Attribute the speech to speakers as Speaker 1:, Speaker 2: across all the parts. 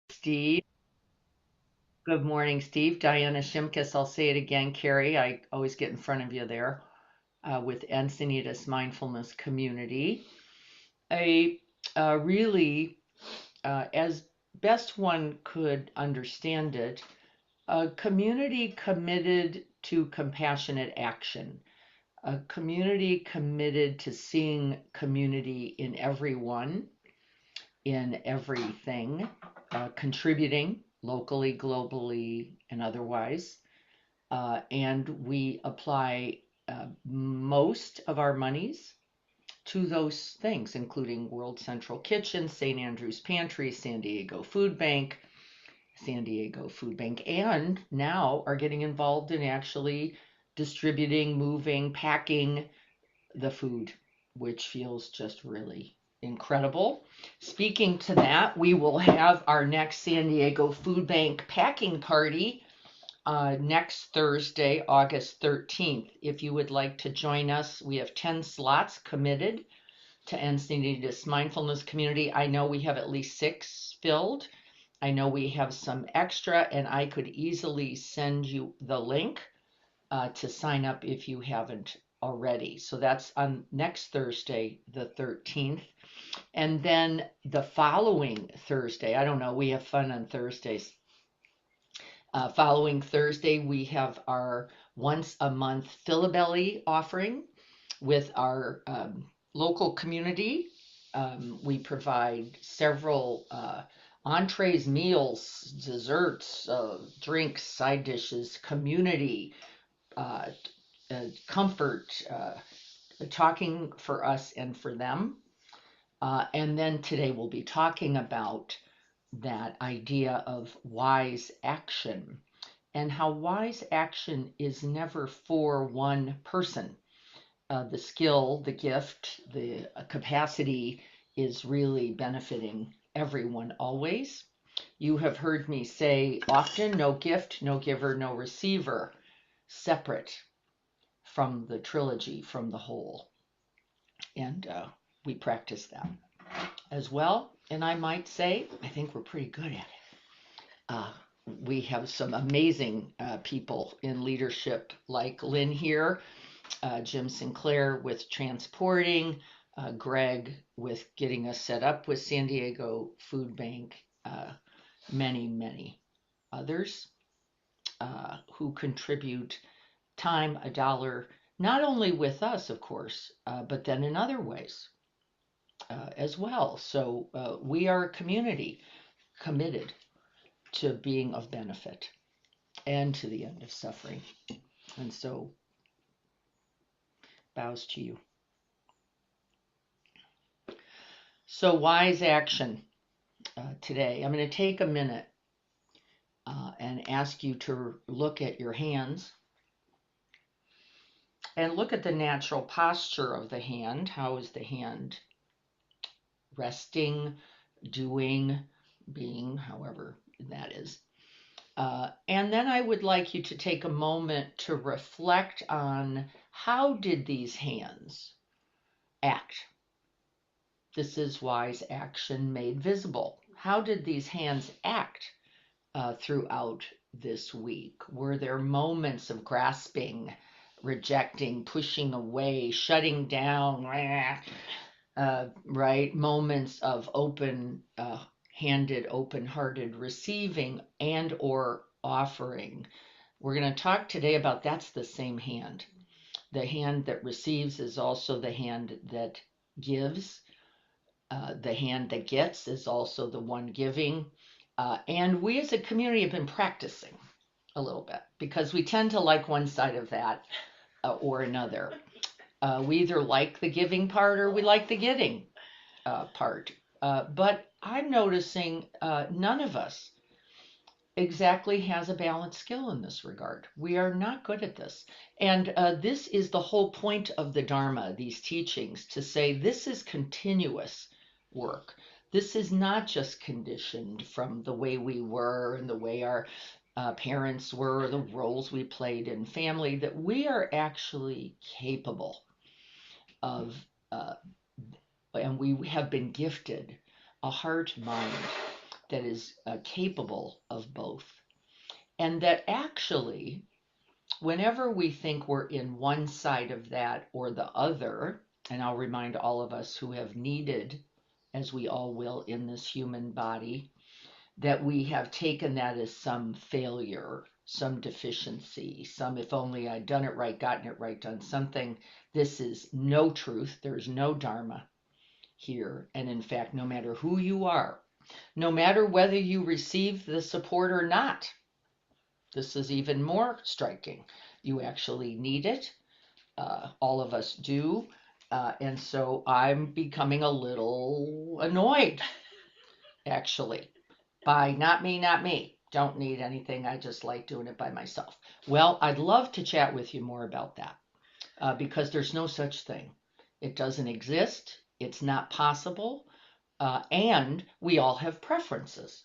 Speaker 1: Steve. Good morning, Steve. Diana Shimkus. I'll say it again, Carrie. I always get in front of you there with Encinitas Mindfulness Community. A really, as best one could understand it, a community committed to compassionate action, a community committed to seeing community in everyone, in everything, contributing locally, globally, and otherwise. And we apply most of our monies to those things, including World Central Kitchen, St. Andrew's Pantry, San Diego Food Bank, and now are getting involved in actually distributing, moving, packing the food, which feels just really incredible. Speaking to that, we will have our next San Diego Food Bank packing party next Thursday, August 13th. If you would like to join us, we have 10 slots committed to Encinitas Mindfulness Community. I know we have at least 6 filled. I know we have some extra, and I could easily send you the link to sign up if you haven't already. So that's on next Thursday, the 13th. And then the following Thursday, I don't know, we have fun on Thursdays. Following Thursday, we have our once a month Fill-A-Belly offering with our local community. We provide several entrees, meals, desserts, drinks, side dishes, community, uh, comfort, talking for us and for them. And then today we'll be talking about that idea of wise action and how wise action is never for one person. The skill, the gift, the capacity is really benefiting everyone always. You have heard me say often, no gift, no giver, no receiver, separate from the trilogy, from the whole. And we practice that as well. And I might say, I think we're pretty good at it. Uh, we have some amazing people in leadership like Lynn here, Jim Sinclair with transporting, Greg with getting us set up with San Diego Food Bank, many, many others who contribute time, a dollar, not only with us, of course, but then in other ways as well. So we are a community committed to being of benefit and to the end of suffering. And so, bows to you. So, wise action today. I'm going to take a minute and ask you to look at your hands and look at the natural posture of the hand. How is the hand resting, doing, being, however that is? And then I would like you to take a moment to reflect on how did these hands act? This is wise action made visible. How did these hands act throughout this week? Were there moments of grasping, rejecting, pushing away, shutting down, right? Moments of open-handed, open-hearted receiving and or offering. We're going to talk today about that's the same hand. The hand that receives is also the hand that gives. The hand that gets is also the one giving. And we as a community have been practicing a little bit because we tend to like one side of that or another. We either like the giving part or we like the getting part. But I'm noticing none of us exactly has a balanced skill in this regard. We are not good at this. And this is the whole point of the Dharma, these teachings, to say this is continuous work. This is not just conditioned from the way we were and the way our parents were, the roles we played in family, that we are actually capable of and we have been gifted a heart mind that is capable of both. And that actually, whenever we think we're in one side of that or the other, and I'll remind all of us who have needed, as we all will in this human body, that we have taken that as some failure, some deficiency, some if only I'd done it right, gotten it right, done something. This is no truth. There's no Dharma here. And in fact, no matter who you are, no matter whether you receive the support or not, this is even more striking. You actually need it. All of us do. And so I'm becoming a little annoyed, actually, by not me, not me. Don't need anything. I just like doing it by myself. Well, I'd love to chat with you more about that because there's no such thing. It doesn't exist. It's not possible. And we all have preferences,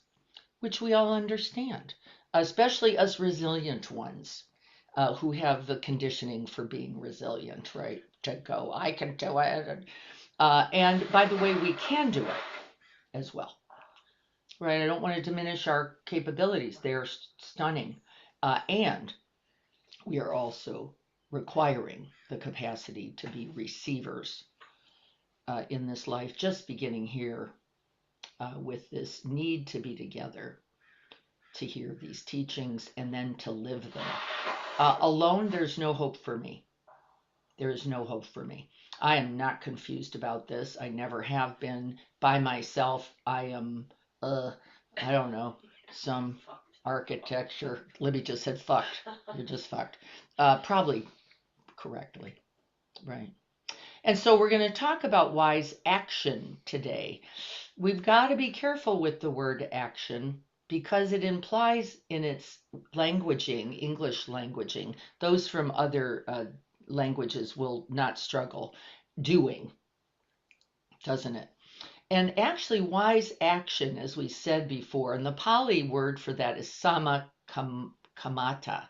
Speaker 1: which we all understand, especially us resilient ones who have the conditioning for being resilient, right? To go, I can do it. And by the way, we can do it as well, right? I don't want to diminish our capabilities. They are stunning. And we are also requiring the capacity to be receivers in this life, just beginning here with this need to be together, to hear these teachings, and then to live them. Alone, there's no hope for me. There is no hope for me. I am not confused about this. I never have been. By myself, I am, I don't know, some architecture. Libby just said fucked. You're just fucked. Probably correctly, right? And so we're going to talk about wise action today. We've got to be careful with the word action because it implies in its languaging, English languaging, those from other languages will not struggle, doing, doesn't it? And actually, wise action, as we said before, and the Pali word for that is sama kamata.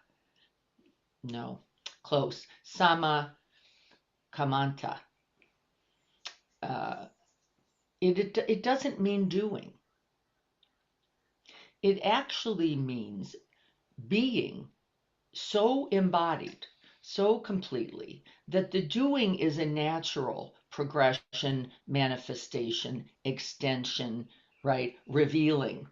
Speaker 1: No, close. Sama kamanta. It doesn't mean doing. It actually means being so embodied, so completely, that the doing is a natural progression, manifestation, extension, right? Revealing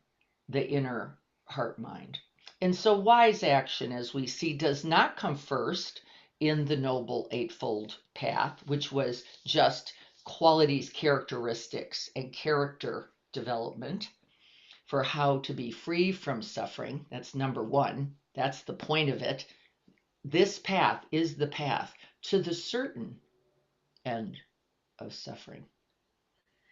Speaker 1: the inner heart mind. And so wise action, as we see, does not come first in the Noble Eightfold Path, which was just qualities, characteristics, and character development for how to be free from suffering. That's number one. That's the point of it. This path is the path to the certain end of suffering.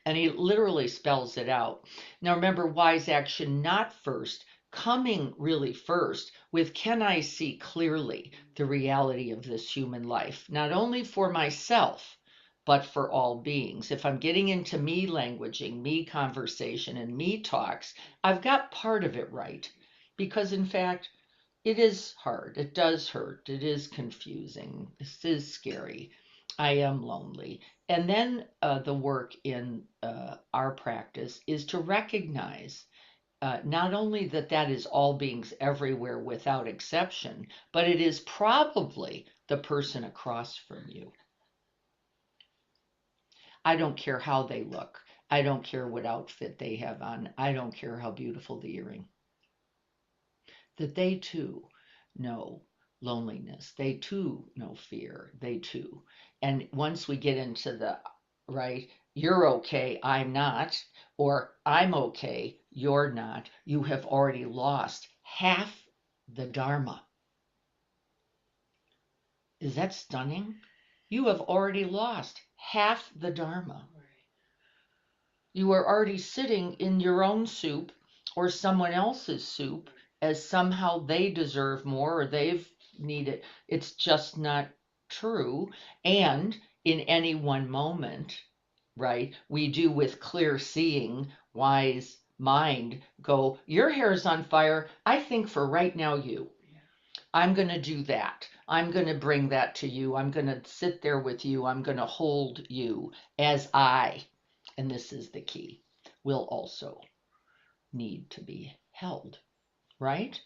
Speaker 1: And he literally spells it out. Now remember, wise action not first, coming really first with can I see clearly the reality of this human life, not only for myself, but for all beings. If I'm getting into me languaging, me conversation, and me talks, I've got part of it right. Because in fact, it is hard. It does hurt. It is confusing. This is scary. I am lonely. And then the work in our practice is to recognize not only that that is all beings everywhere without exception, but it is probably the person across from you. I don't care how they look. I don't care what outfit they have on. I don't care how beautiful the earring. That they too know loneliness. They too know fear. They too. And once we get into the, right, you're okay, I'm not, or I'm okay, you're not, you have already lost half the Dharma. Is that stunning? You have already lost half the Dharma. You are already sitting in your own soup or someone else's soup as somehow they deserve more or they've needed. It's just not true. And in any one moment, right, we do with clear seeing, wise mind go, your hair's on fire. I think for right now, I'm going to do that. I'm going to bring that to you. I'm going to sit there with you. I'm going to hold you as I. and this is the key, will also need to be held, right?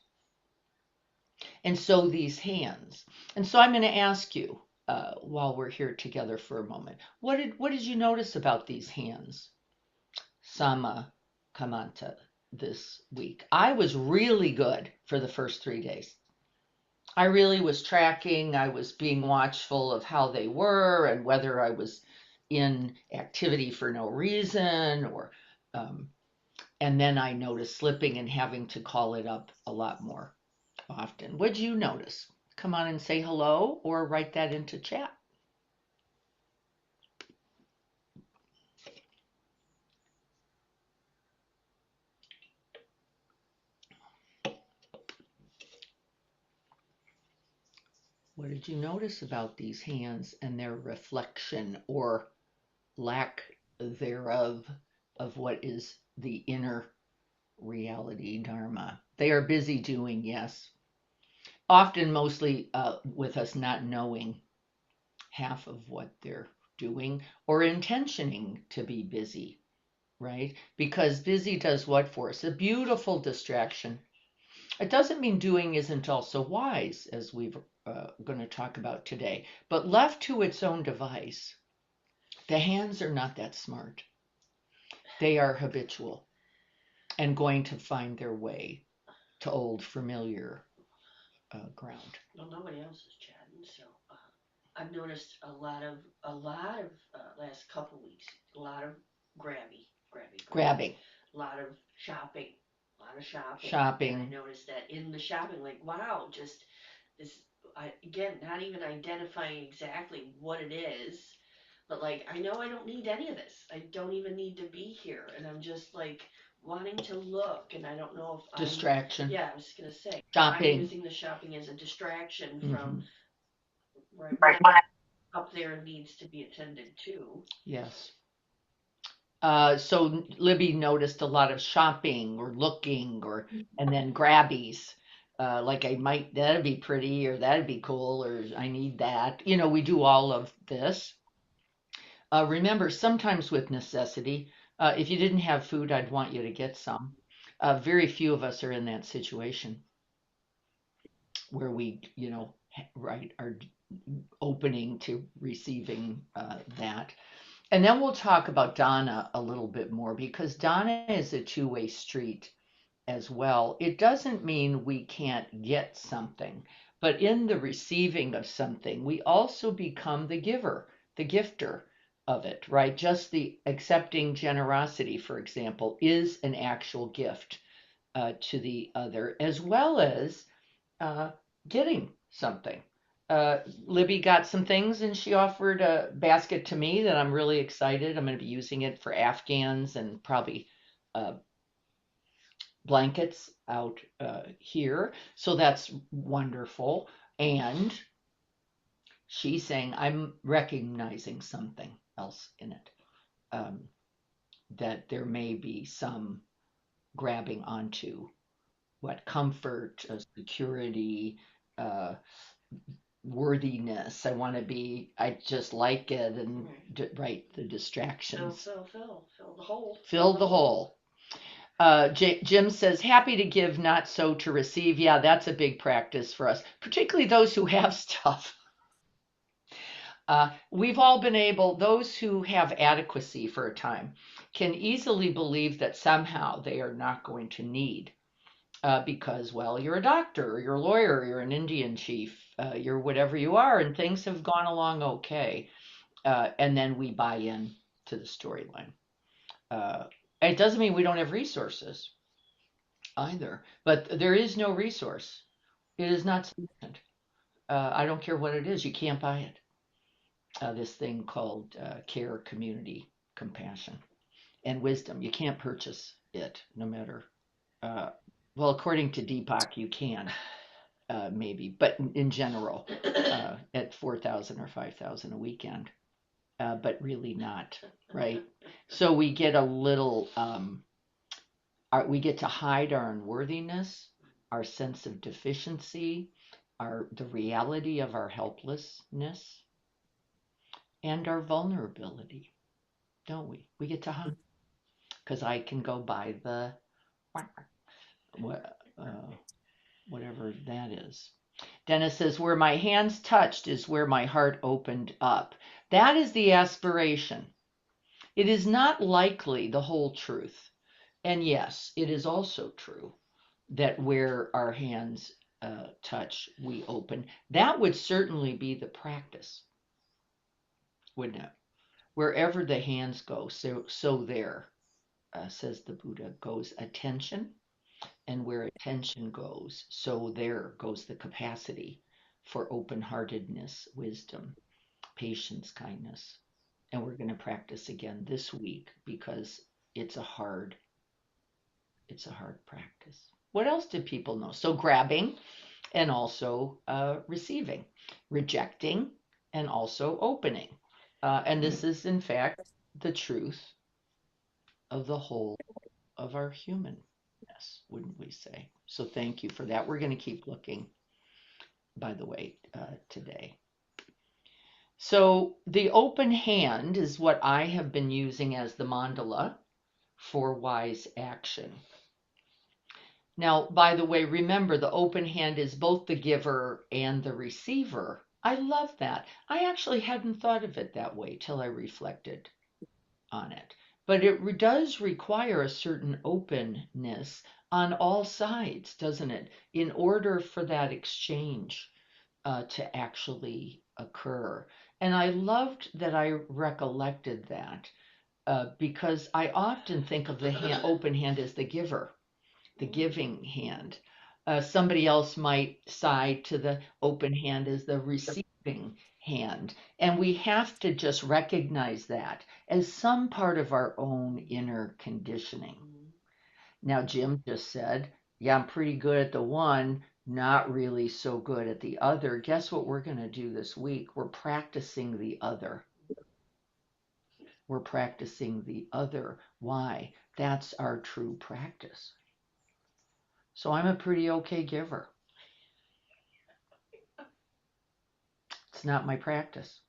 Speaker 1: And so these hands. And so I'm going to ask you while we're here together for a moment, what did you notice about these hands, Sama Kamanta, this week? I was really good for the first 3 days. I really was tracking. I was being watchful of how they were and whether I was in activity for no reason or um, and then I noticed slipping and having to call it up a lot more often. What'd you notice? Come on and say hello or write that into chat. What did you notice about these hands and their reflection or lack thereof of what is the inner reality, Dharma? They are busy doing, yes. Often, mostly with us not knowing half of what they're doing or intentioning to be busy, right? Because busy does what for us? A beautiful distraction. It doesn't mean doing isn't also wise, as we're going to talk about today, but left to its own device, the hands are not that smart. They are habitual and going to find their way to old familiar ground.
Speaker 2: Well, nobody else is chatting, so I've noticed a lot of last couple weeks, a lot of grabbing,
Speaker 1: Grabbing,
Speaker 2: a lot of shopping, a lot of shopping. And I
Speaker 1: shopping,
Speaker 2: noticed that in the shopping, like, wow, just this, again, not even identifying exactly what it is, but like, I know I don't need any of this. I don't even need to be here. And I'm just like wanting to look, and I don't know if
Speaker 1: distraction,
Speaker 2: yeah, I was going to say, I'm
Speaker 1: shopping.
Speaker 2: using the shopping as a distraction from
Speaker 1: Hmm.
Speaker 2: right what up there needs to be attended to.
Speaker 1: Yes. So Libby noticed a lot of shopping or looking or and then grabbies. Like I might that'd be pretty or that'd be cool or I need that. You know, we do all of this. Remember, sometimes with necessity, if you didn't have food, I'd want you to get some. Very few of us are in that situation where we, right, are opening to receiving that. And then we'll talk about Donna a little bit more because Donna is a two-way street as well. It doesn't mean we can't get something, but in the receiving of something, we also become the giver, the gifter of it, right? Just the accepting generosity, for example, is an actual gift to the other, as well as uh, getting something. Libby got some things and she offered a basket to me that I'm really excited. I'm going to be using it for Afghans and probably uh, blankets out here. So that's wonderful. And she's saying, I'm recognizing something else in it, um, that there may be some grabbing onto what comfort, security, uh, worthiness. I want to be, I just like it, and right, the
Speaker 2: Fill,
Speaker 1: distractions.
Speaker 2: fill the hole.
Speaker 1: Fill the hole. Jim says, happy to give, not so to receive. Yeah, that's a big practice for us, particularly those who have stuff. We've all been able, those who have adequacy for a time can easily believe that somehow they are not going to need because, well, you're a doctor, or you're a lawyer, you're an Indian chief, you're whatever you are, and things have gone along okay. And then we buy in to the storyline. Uh, it doesn't mean we don't have resources either, but there is no resource. It is not sufficient. I don't care what it is, you can't buy it. This thing called care, community, compassion, and wisdom. You can't purchase it, no matter. Uh, well, according to Deepak, you can maybe, but in general, at 4,000 or 5,000 a weekend, but really not, right? So we get a little, we get to hide our unworthiness, our sense of deficiency, the reality of our helplessness, and our vulnerability. don't we? We get to hum because I can go by the what, whatever that is. Dennis says, where my hands touched is where my heart opened up. That is the aspiration. It is not likely the whole truth. And yes, it is also true that where our hands touch, we open. That would certainly be the practice, wouldn't it? Wherever the hands go, so there, says the Buddha, goes attention. And where attention goes, so there goes the capacity for open heartedness, wisdom, patience, kindness. And we're going to practice again this week because it's a hard it's a hard practice. What else did people know? So grabbing and also receiving, rejecting and also opening. And this is, in fact, the truth of the whole of our humanness, wouldn't we say? So thank you for that. We're going to keep looking, by the way, today. So the open hand is what I have been using as the mandala for wise action. Now, by the way, remember the open hand is both the giver and the receiver. I love that. I actually hadn't thought of it that way till I reflected on it. But it does require a certain openness on all sides, doesn't it? In order for that exchange to actually occur. And I loved that I recollected that because I often think of the open hand as the giver, the giving hand. Somebody else might side to the open hand as the receiving hand. And we have to just recognize that as some part of our own inner conditioning. Now, Jim just said, yeah, I'm pretty good at the one, not really so good at the other. Guess what we're going to do this week? We're practicing the other. We're practicing the other. Why? That's our true practice. So I'm a pretty okay giver. It's not my practice.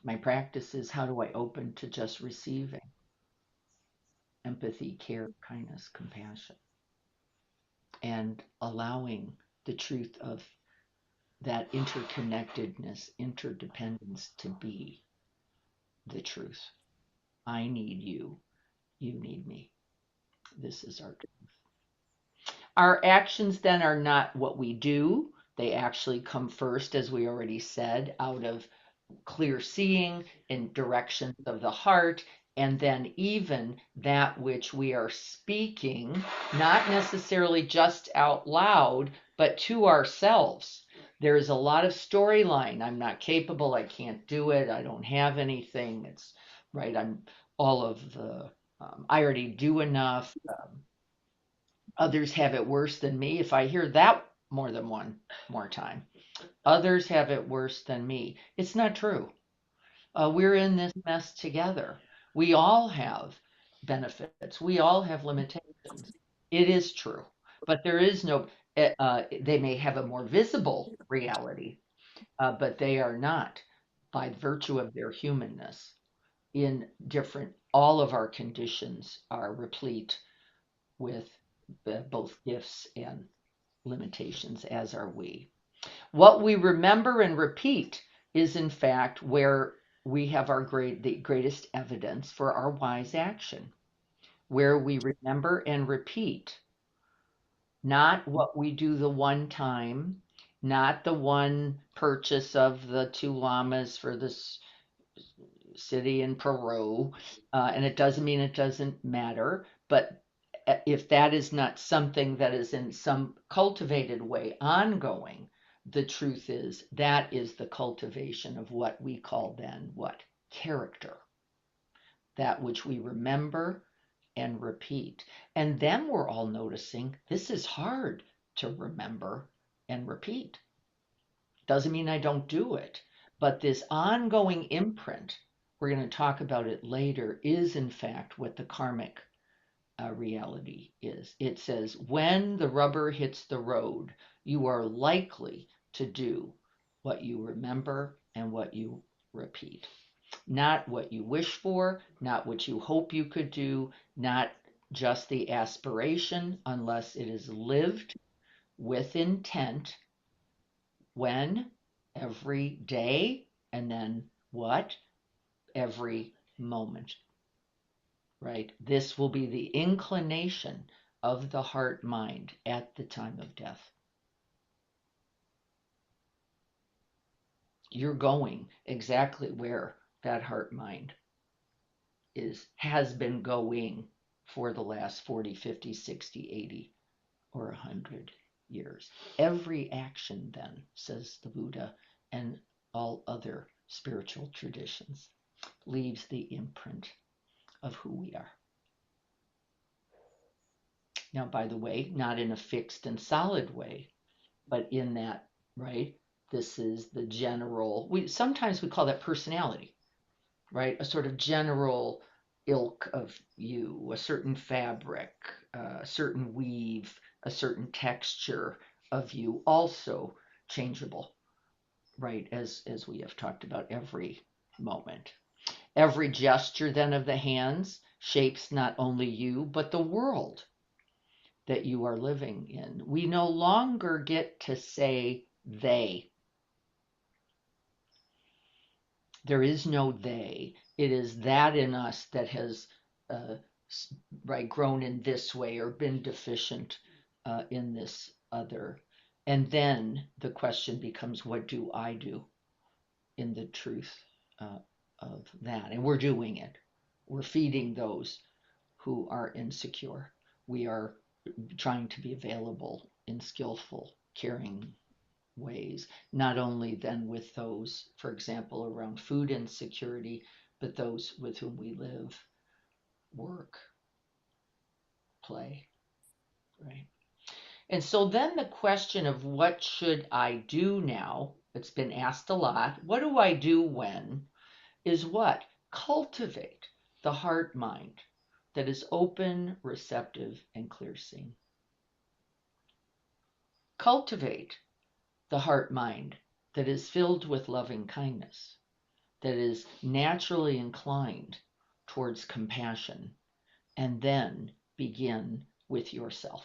Speaker 1: My practice is how do I open to just receiving empathy, care, kindness, compassion, and allowing the truth of that interconnectedness, interdependence to be the truth. I need you. You need me. This is our truth. Our actions then are not what we do. They actually come first, as we already said, out of clear seeing and directions of the heart, and then even that which we are speaking, not necessarily just out loud, but to ourselves. There is a lot of storyline. I'm not capable. I can't do it. I don't have anything. It's right. I'm all of the, I already do enough. Others have it worse than me. If I hear that more than one more time, others have it worse than me. It's not true. We're in this mess together. We all have benefits. We all have limitations. It is true. But there is no, they may have a more visible reality, but they are not, by virtue of their humanness, in different, all of our conditions are replete with both gifts and limitations, as are we. What we remember and repeat is, in fact, where we have the greatest evidence for our wise action, where we remember and repeat, not what we do the one time, not the one purchase of the two llamas for this city in Peru. And it doesn't mean it doesn't matter, but if that is not something that is in some cultivated way ongoing, the truth is that is the cultivation of what we call then what? Character. That which we remember and repeat. And then we're all noticing this is hard to remember and repeat. Doesn't mean I don't do it, but this ongoing imprint, we're going to talk about it later, is in fact what the karmic reality is. It says, when the rubber hits the road, you are likely to do what you remember and what you repeat. Not what you wish for, not what you hope you could do, not just the aspiration, unless it is lived with intent. When? Every day, and then what? Every moment, right? This will be the inclination of the heart mind at the time of death. You're going exactly where that heart mind has been going for the last 40, 50, 60, 80, or 100 years. Every action, then, says the Buddha and all other spiritual traditions, leaves the imprint of who we are. Now, by the way, not in a fixed and solid way, but in that, right? This is the general, sometimes we call that personality, right? A sort of general ilk of you, a certain fabric, a certain weave, a certain texture of you, also changeable, right? As we have talked about every moment. Every gesture then of the hands shapes not only you, but the world that you are living in. We no longer get to say they. There is no they. It is that in us that has uh, right grown in this way or been deficient in this other. And then the question becomes, what do I do in the truth uh, of that? And we're doing it. We're feeding those who are insecure. We are trying to be available in skillful, caring ways, not only then with those, for example, around food insecurity, but those with whom we live, work, play, right? And so then the question of what should I do now, it's been asked a lot. What do I do when? Is what? Cultivate the heart mind that is open, receptive, and clear seeing. Cultivate the heart mind that is filled with loving kindness, that is naturally inclined towards compassion, and then begin with yourself.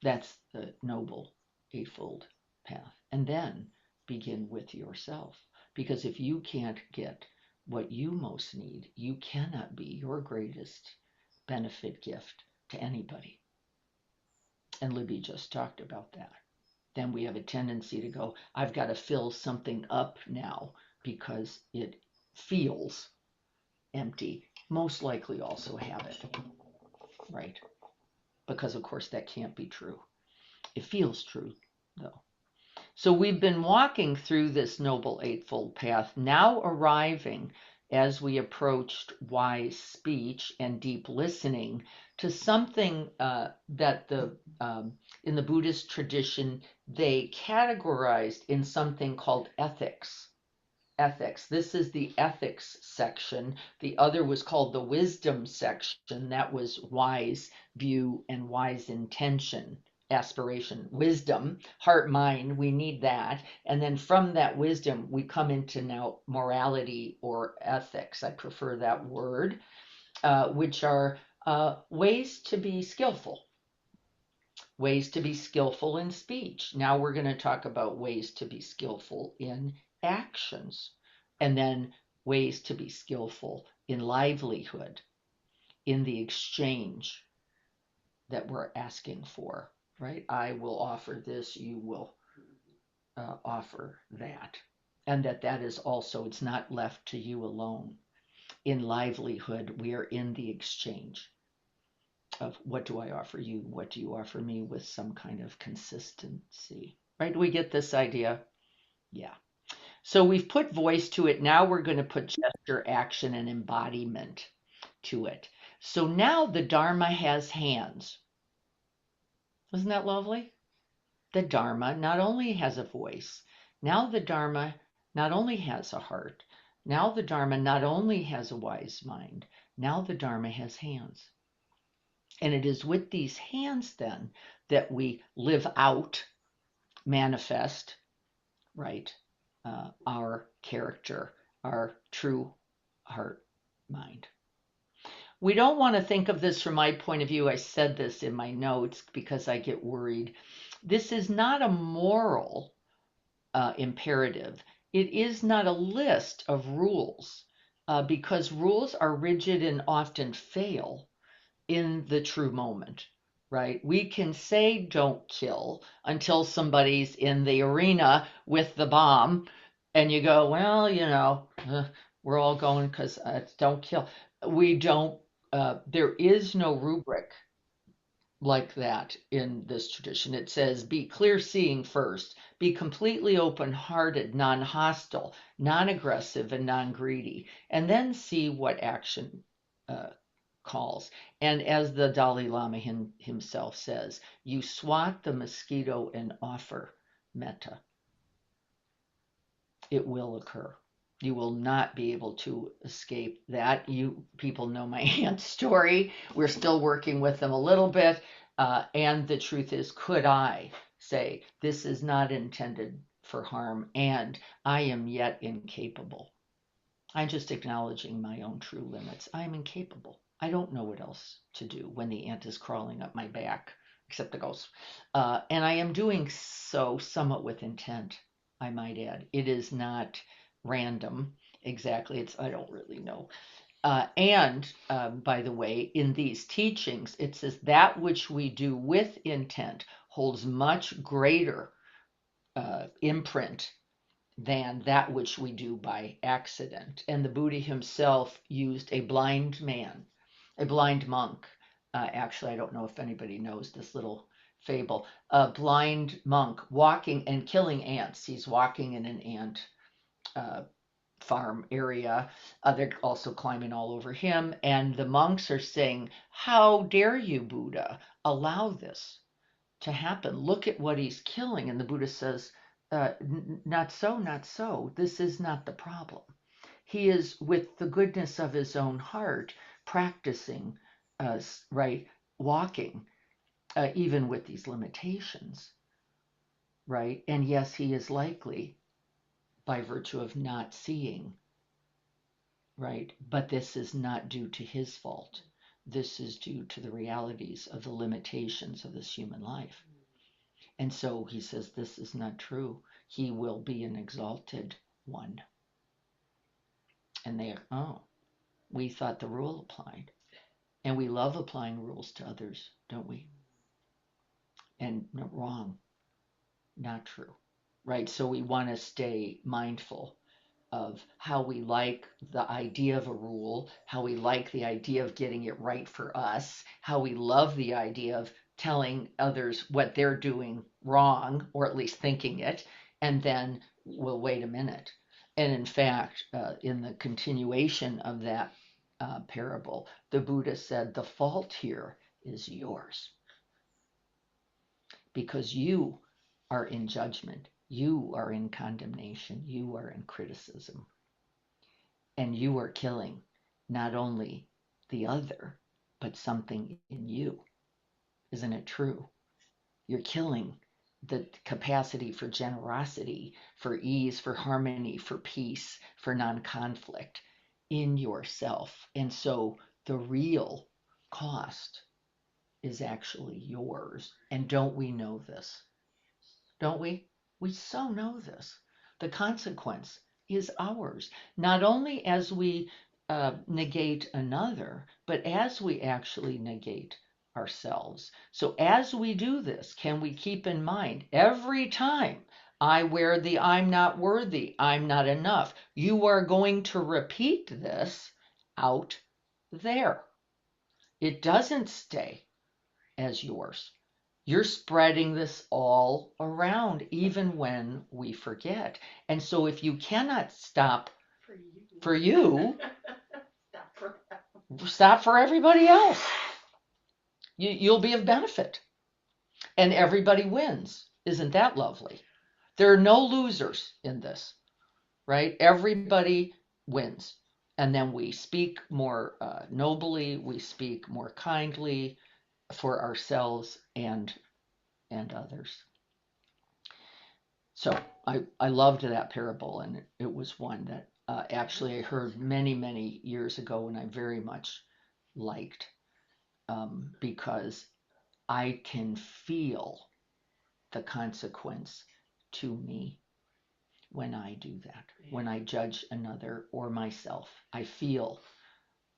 Speaker 1: That's the noble eightfold path. And then begin with yourself. Because if you can't get what you most need, you cannot be your greatest benefit gift to anybody. And Libby just talked about that. Then we have a tendency to go, I've got to fill something up now because it feels empty. Most likely also have it, right? Because, of course, that can't be true. It feels true, though. So we've been walking through this Noble Eightfold Path, now arriving as we approached wise speech and deep listening to something that in the Buddhist tradition they categorized in something called ethics. Ethics. This is the ethics section. The other was called the wisdom section. That was wise view and wise intention, aspiration, wisdom, heart, mind. We need that. And then from that wisdom, we come into now morality or ethics. I prefer that word, which are ways to be skillful. Ways to be skillful in speech. Now we're going to talk about ways to be skillful in actions, and then ways to be skillful in livelihood, in the exchange that we're asking for, right? I will offer this, you will offer that. And that is also, it's not left to you alone. In livelihood, we are in the exchange of what do I offer you, what do you offer me, with some kind of consistency, right? Do we get this idea? Yeah. So we've put voice to it. Now we're going to put gesture, action, and embodiment to it. So now the Dharma has hands. Isn't that lovely? The Dharma not only has a voice, now the Dharma not only has a heart, now the Dharma not only has a wise mind, now the Dharma has hands. And it is with these hands then that we live out, manifest, right? our character, our true heart mind. We don't want to think of this from my point of view. I said this in my notes because I get worried. This is not a moral imperative. It is not a list of rules because rules are rigid and often fail in the true moment, right? We can say don't kill until somebody's in the arena with the bomb, and you go, well, we're all going because don't kill. We don't, there is no rubric like that in this tradition. It says, be clear seeing first, be completely open hearted, non hostile, non aggressive, and non greedy, and then see what action uh, calls. And as the Dalai Lama himself says, you swat the mosquito and offer metta. It will occur. You will not be able to escape that. You people know my aunt's story. We're still working with them a little bit. And the truth is, could I say, this is not intended for harm, and I am yet incapable? I'm just acknowledging my own true limits. I'm incapable. I don't know what else to do when the ant is crawling up my back, except it goes. And I am doing so somewhat with intent, I might add. It is not random exactly. I don't really know. And by the way, in these teachings, it says that which we do with intent holds much greater imprint than that which we do by accident. And the Buddha himself used a blind man, a blind monk. Actually, I don't know if anybody knows this little fable. A blind monk walking and killing ants. He's walking in an ant uh, farm area. They're also climbing all over him. And the monks are saying, how dare you, Buddha, allow this to happen? Look at what he's killing. And the Buddha says, not so, not so. This is not the problem. He is, with the goodness of his own heart, practicing, right, walking, even with these limitations, right? And yes, he is likely, by virtue of not seeing, right? But this is not due to his fault. This is due to the realities of the limitations of this human life. And so he says, this is not true. He will be an exalted one. And they are, oh, we thought the rule applied. And we love applying rules to others, don't we? And no, wrong, not true, right? So we want to stay mindful of how we like the idea of a rule, how we like the idea of getting it right for us, how we love the idea of telling others what they're doing wrong, or at least thinking it, and then, well, wait a minute. And in fact, in the continuation of that parable, the Buddha said, the fault here is yours because you are in judgment, you are in condemnation, you are in criticism. And you are killing not only the other, but something in you. Isn't it true? You're killing the capacity for generosity, for ease, for harmony, for peace, for non conflict in yourself. And so the real cost is actually yours. And don't we know this? Don't we? We so know this. The consequence is ours, not only as we negate another, but as we actually negate ourselves. So, as we do this, can we keep in mind every time I wear the I'm not worthy, I'm not enough, you are going to repeat this out there. It doesn't stay as yours. You're spreading this all around, even when we forget. And so, if you cannot stop for you,
Speaker 2: Stop for
Speaker 1: stop for everybody else. You'll be of benefit, and everybody wins. Isn't that lovely? There are no losers in this, right? Everybody wins. And then we speak more nobly, we speak more kindly for ourselves and others. So I loved that parable, and it was one that actually I heard many, many years ago, and I very much liked, because I can feel the consequence to me when I do that, when I judge another or myself. I feel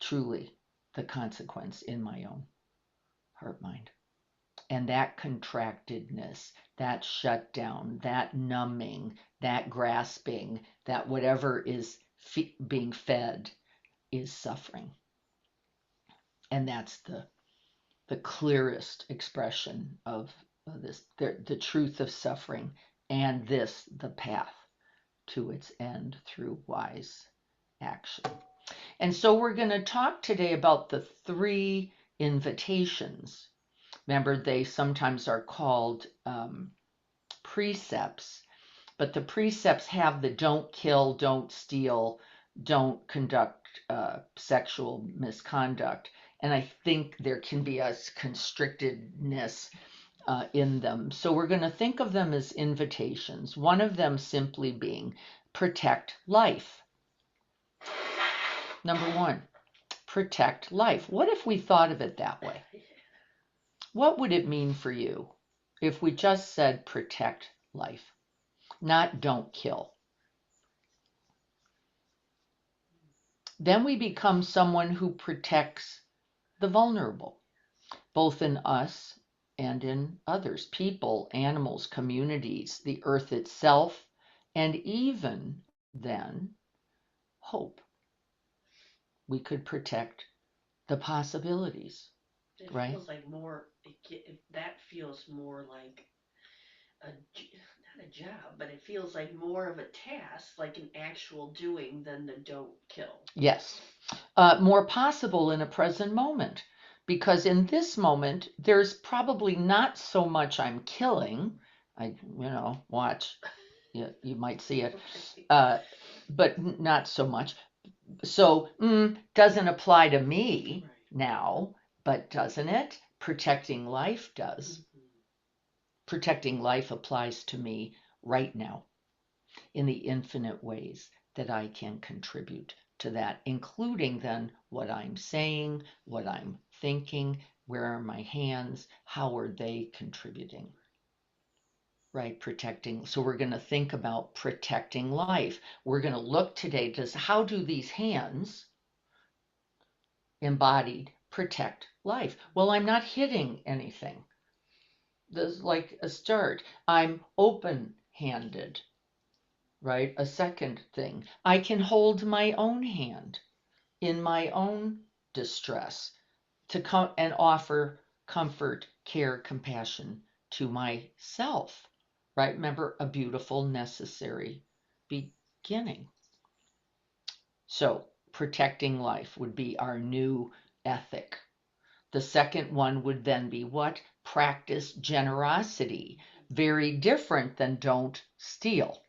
Speaker 1: truly the consequence in my own heart mind. And that contractedness, that shutdown, that numbing, that grasping, that whatever is being fed is suffering. And that's the clearest expression of this, the truth of suffering, and this, the path to its end through wise action. And so we're going to talk today about the 3 invitations. Remember, they sometimes are called precepts, but the precepts have the don't kill, don't steal, don't conduct sexual misconduct. And I think there can be a constrictedness in them. So we're going to think of them as invitations, one of them simply being protect life. Number 1, protect life. What if we thought of it that way? What would it mean for you if we just said protect life, not don't kill? Then we become someone who protects the vulnerable, both in us and in others, people, animals, communities, the earth itself, and even then, hope. We could protect the possibilities,
Speaker 2: It
Speaker 1: right?
Speaker 2: feels like more, that feels more like not a job, but it feels like more of a task, like an actual doing than the don't kill.
Speaker 1: Yes. More possible in a present moment. Because in this moment, there's probably not so much I'm killing. Watch, you might see it, but not so much. So, doesn't apply to me now, but doesn't it? Protecting life does.
Speaker 2: Mm-hmm.
Speaker 1: Protecting life applies to me right now in the infinite ways that I can contribute to that, including then what I'm saying, what I'm thinking, where are my hands, how are they contributing? Right, protecting. So we're going to think about protecting life. We're going to look today to how do these hands, embodied, protect life? Well, I'm not hitting anything. There's like a start. I'm open-handed, right? A second thing. I can hold my own hand in my own distress to come and offer comfort, care, compassion to myself, right? Remember, a beautiful, necessary beginning. So, protecting life would be our new ethic. The second one would then be what? Practice generosity. Very different than don't steal.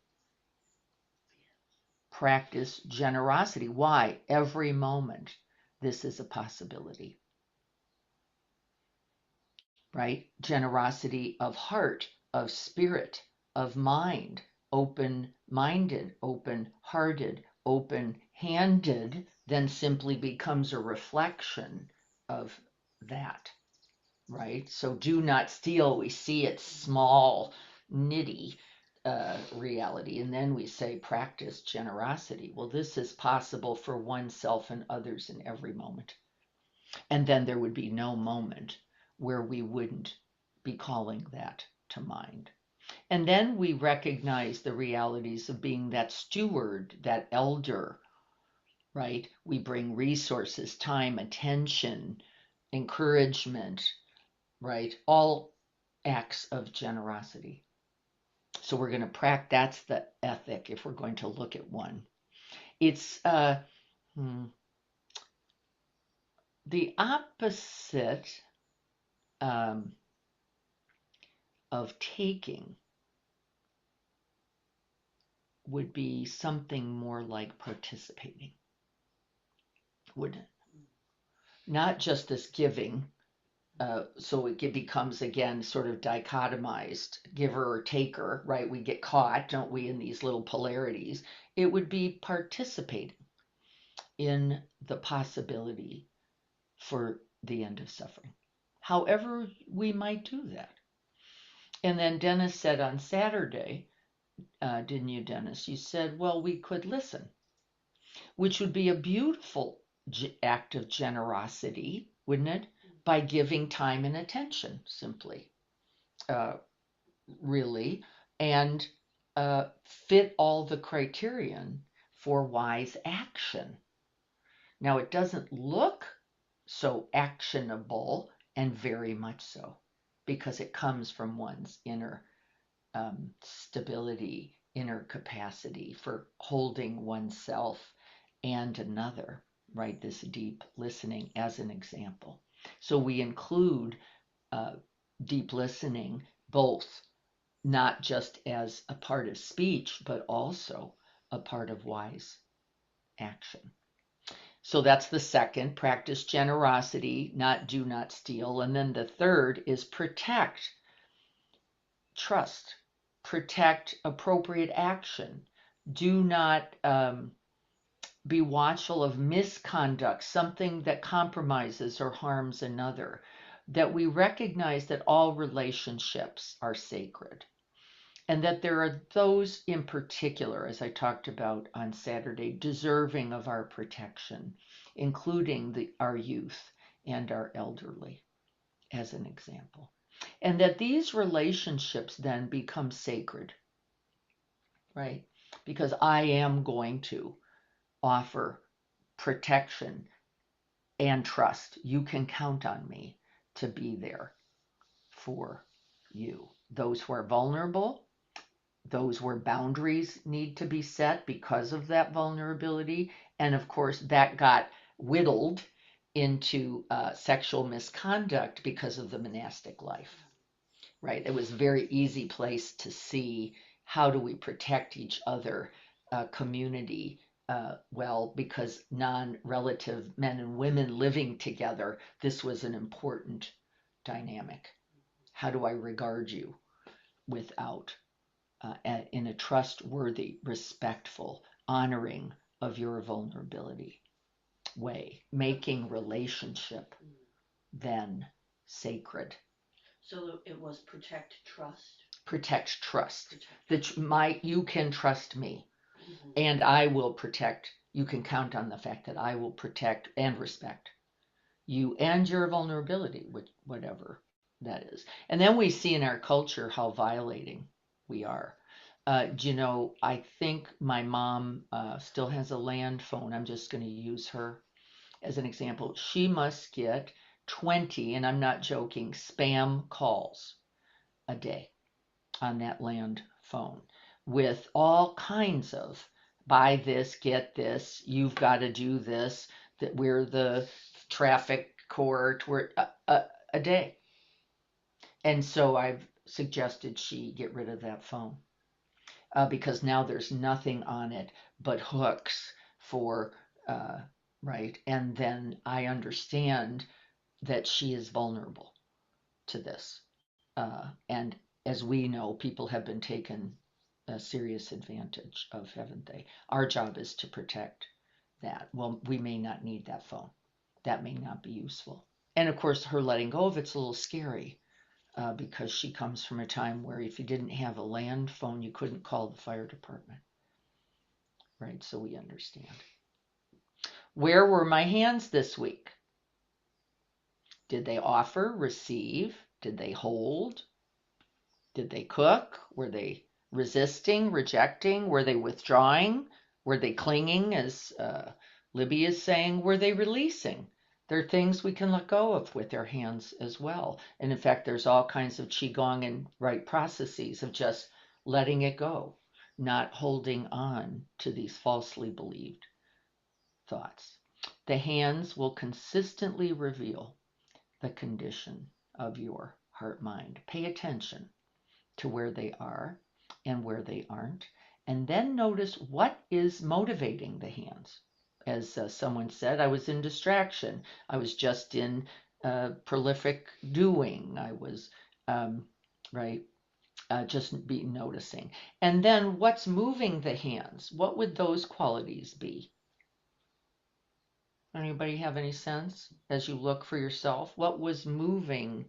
Speaker 1: Practice generosity. Why? Every moment, this is a possibility, right? Generosity of heart, of spirit, of mind, open minded, open hearted, open handed, then simply becomes a reflection of that, right? So do not steal. We see it small, nitty reality. And then we say practice generosity. Well, this is possible for oneself and others in every moment. And then there would be no moment where we wouldn't be calling that to mind. And then we recognize the realities of being that steward, that elder, right? We bring resources, time, attention, encouragement, right? All acts of generosity. So we're going to practice, that's the ethic if we're going to look at one. It's the opposite um, of taking would be something more like participating, wouldn't it? Not just this giving, So it becomes again sort of dichotomized, giver or taker, right? We get caught, don't we, in these little polarities. It would be participating in the possibility for the end of suffering, however we might do that. And then Dennis said on Saturday, didn't you, Dennis? You said, well, we could listen, which would be a beautiful act of generosity, wouldn't it? By giving time and attention, simply, uh, really, and fit all the criterion for wise action. Now, it doesn't look so actionable, and very much so, because it comes from one's inner stability, inner capacity for holding oneself and another, right? This deep listening as an example. So we include uh, deep listening both not just as a part of speech, but also a part of wise action. So that's the second, practice generosity, not do not steal. And then the third is protect trust, protect appropriate action. Do not be watchful of misconduct, something that compromises or harms another. That we recognize that all relationships are sacred, and that there are those in particular, as I talked about on Saturday, deserving of our protection, including our youth and our elderly, as an example. And that these relationships then become sacred, right? Because I am going to offer protection and trust. You can count on me to be there for you. Those who are vulnerable, those where boundaries need to be set because of that vulnerability. And of course, that got whittled into sexual misconduct because of the monastic life, right? It was a very easy place to see how do we protect each other, community, well, because non-relative men and women living together, this was an important dynamic. How do I regard you without, in a trustworthy, respectful, honoring of your vulnerability way, making relationship then sacred.
Speaker 2: So it was protect trust.
Speaker 1: Protect trust.
Speaker 2: Protect.
Speaker 1: That you can trust me, and I will protect. You can count on the fact that I will protect and respect you and your vulnerability, whatever that is. And then we see in our culture how violating we are. Do you know, I think my mom still has a land phone. I'm just going to use her as an example. She must get 20, and I'm not joking, spam calls a day on that land phone with all kinds of buy this, get this, you've got to do this, that we're the traffic court, we're a day. And so I've suggested she get rid of that phone because now there's nothing on it but hooks for, right? And then I understand that she is vulnerable to this. And as we know, people have been taken a serious advantage of, haven't they? Our job is to protect that. Well, we may not need that phone. That may not be useful. And of course, her letting go of it's a little scary because she comes from a time where if you didn't have a land phone, you couldn't call the fire department. Right? So we understand. Where were my hands this week? Did they offer, receive? Did they hold? Did they cook? Were they resisting, rejecting? Were they withdrawing? Were they clinging, as Libby is saying? Were they releasing? There are things we can let go of with our hands as well. And in fact, there's all kinds of Qigong and right processes of just letting it go, not holding on to these falsely believed thoughts. The hands will consistently reveal the condition of your heart mind. Pay attention to where they are and where they aren't. And then notice what is motivating the hands. As someone said, I was in distraction. I was just in prolific doing. I was, right, just be noticing. And then what's moving the hands? What would those qualities be? Anybody have any sense as you look for yourself? What was moving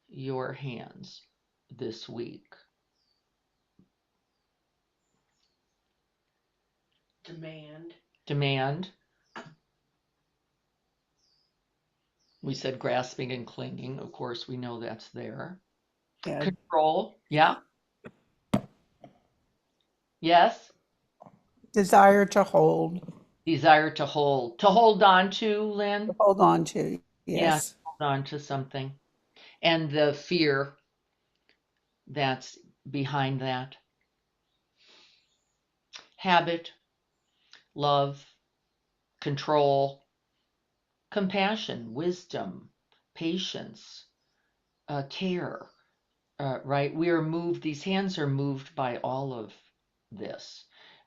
Speaker 1: your hands this week?
Speaker 2: Demand.
Speaker 1: Demand. We said grasping and clinging. Of course, we know that's there.
Speaker 3: Yeah,
Speaker 1: Control. Yeah. Yes.
Speaker 3: desire to hold,
Speaker 1: Desire to hold. To hold on to,
Speaker 3: to
Speaker 1: Lynn.
Speaker 3: hold on to.
Speaker 1: Yeah.
Speaker 3: Yes.
Speaker 1: Hold on to something. And the fear that's behind that. Habit, love, control, compassion, wisdom, patience, care, right? We are moved, these hands are moved by all of this.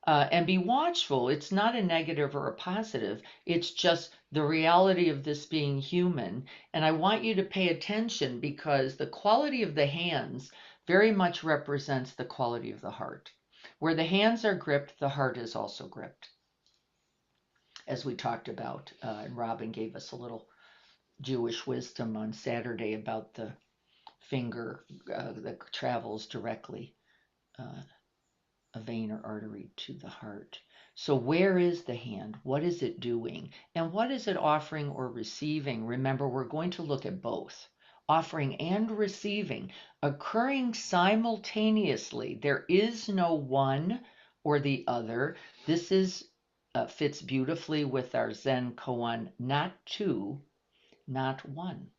Speaker 1: And be watchful. It's not a negative or a positive. It's just the reality of this being human. And I want you to pay attention because the quality of the hands very much represents the quality of the heart. Where the hands are gripped, the heart is also gripped, as we talked about. And Robin gave us a little Jewish wisdom on Saturday about the finger that travels directly, uh, a vein or artery to the heart. So, where is the hand? What is it doing? And what is it offering or receiving? Remember, we're going to look at both offering and receiving occurring simultaneously. There is no one or the other. This is fits beautifully with our Zen koan, not two, not one.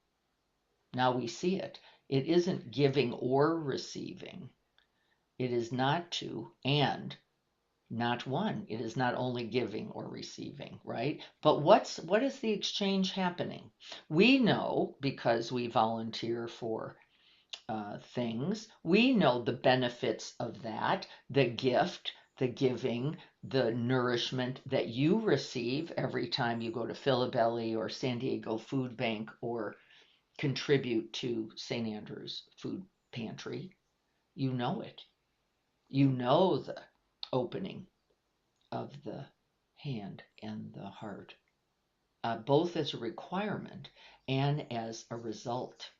Speaker 1: Now we see it. It isn't giving or receiving. It is not two and not one. It is not only giving or receiving, right? But what is the exchange happening? We know because we volunteer for things. We know the benefits of that, the gift, the giving, the nourishment that you receive every time you go to Philabelly or San Diego Food Bank or contribute to St. Andrew's Food Pantry. You know it. You know the opening of the hand and the heart, both as a requirement and as a result,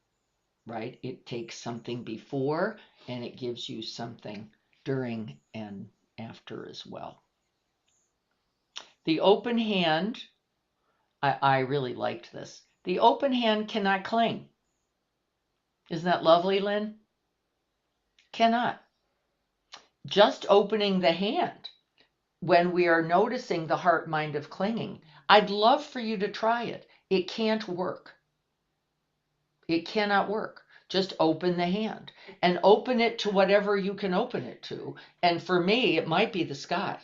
Speaker 1: right? It takes something before and it gives you something during and after as well. The open hand, I really liked this. The open hand cannot cling. Isn't that lovely, Lynn? Cannot. Just opening the hand when we are noticing the heart mind of clinging. I'd love for you to try it. It can't work. It cannot work. Just open the hand and open it to whatever you can open it to. And for me, it might be the sky.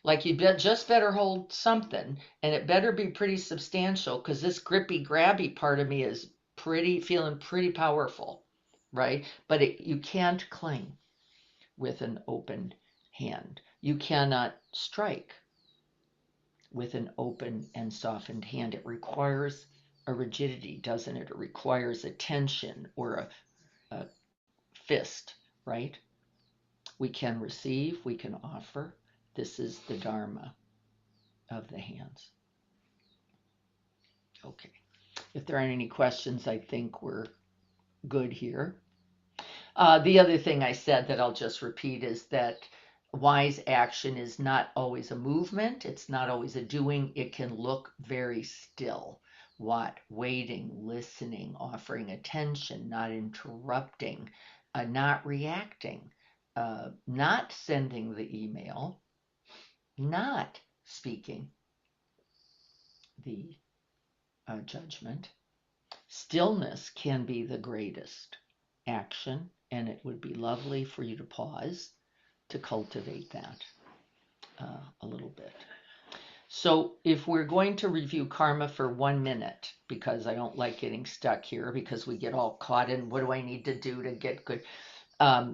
Speaker 1: Like just better hold something and it better be pretty substantial because this grippy, grabby part of me is feeling pretty powerful, right? But you can't cling with an open hand. You cannot strike with an open and softened hand. It requires a rigidity, doesn't it? It requires a tension or a fist, right? We can receive, we can offer. This is the Dharma of the hands. Okay. If there aren't any questions, I think we're good here. The other thing I said that I'll just repeat is that wise action is not always a movement, it's not always a doing, it can look very still. What? Waiting, listening, offering attention, not interrupting, not reacting, not sending the email, not speaking the judgment. Stillness can be the greatest action, and it would be lovely for you to pause to cultivate that a little bit. So, if we're going to review karma for 1 minute, because I don't like getting stuck here because we get all caught in what do I need to do to get good?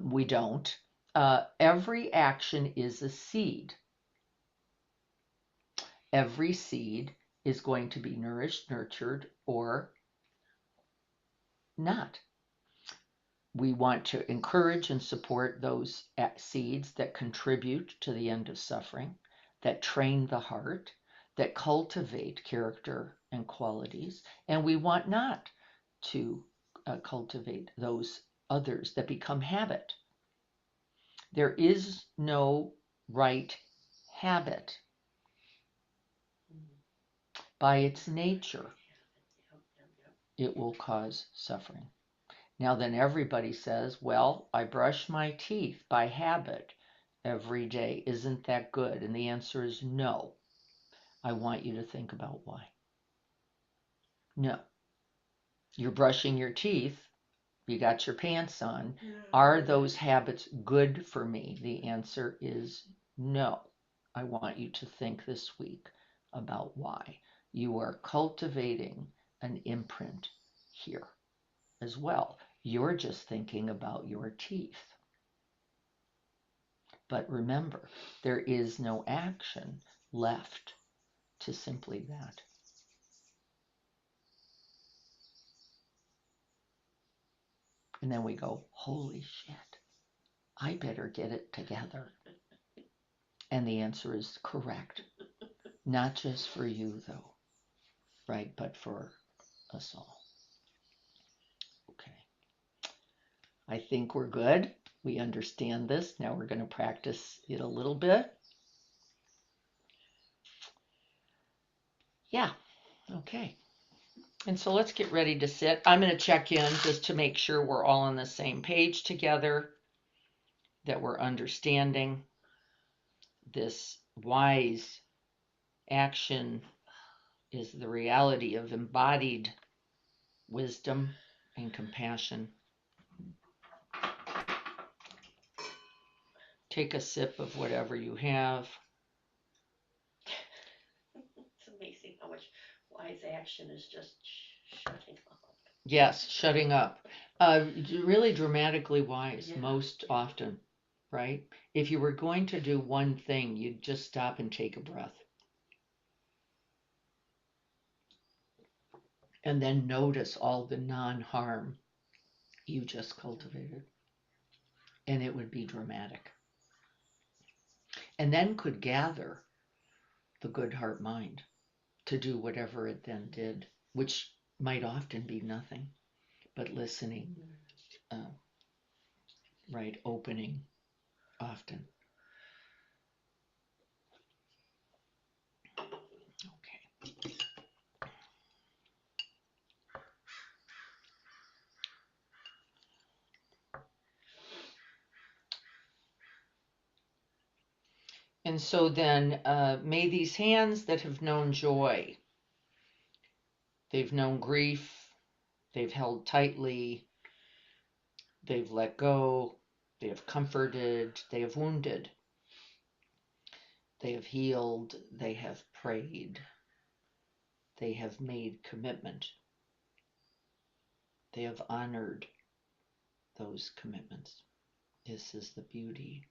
Speaker 1: We don't. Every action is a seed. Every seed is going to be nourished, nurtured, or not. We want to encourage and support those seeds that contribute to the end of suffering, that train the heart, that cultivate character and qualities, and we want not to cultivate those others that become habit. There is no right habit by its nature. It will cause suffering. Now then everybody says, well, I brush my teeth by habit every day. Isn't that good? And the answer is no. I want you to think about why. No. You're brushing your teeth. You got your pants on. Are those habits good for me? The answer is no. I want you to think this week about why. You are cultivating an imprint here as well. You're just thinking about your teeth. But remember, there is no action left to simply that. And then we go, holy shit, I better get it together. And the answer is correct. Not just for you, though, right? But for us all. Okay. I think we're good. We understand this. Now we're going to practice it a little bit. Yeah. Okay. And so let's get ready to sit. I'm going to check in just to make sure we're all on the same page together, that we're understanding this wise action is the reality of embodied wisdom and compassion. Take a sip of whatever you have.
Speaker 2: It's amazing how much wise action is just shutting up.
Speaker 1: Yes, shutting up. Really dramatically wise, yeah. Most often, right? If you were going to do one thing, you'd just stop and take a breath. And then notice all the non-harm you just cultivated. And it would be dramatic. And then could gather the good heart mind to do whatever it then did, which might often be nothing, but listening, right, opening often. Okay. And so then, may these hands that have known joy, they've known grief, they've held tightly, they've let go, they have comforted, they have wounded, they have healed, they have prayed, they have made commitment, they have honored those commitments. This is the beauty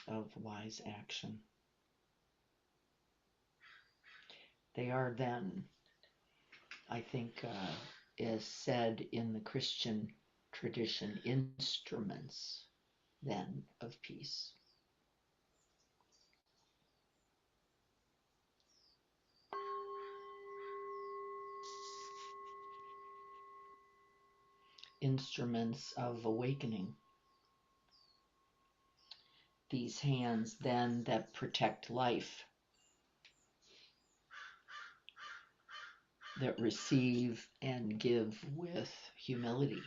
Speaker 1: of wise action. They are then, I think, as said in the Christian tradition, instruments then of peace. Instruments of awakening. These hands then that protect life, that receive and give with humility.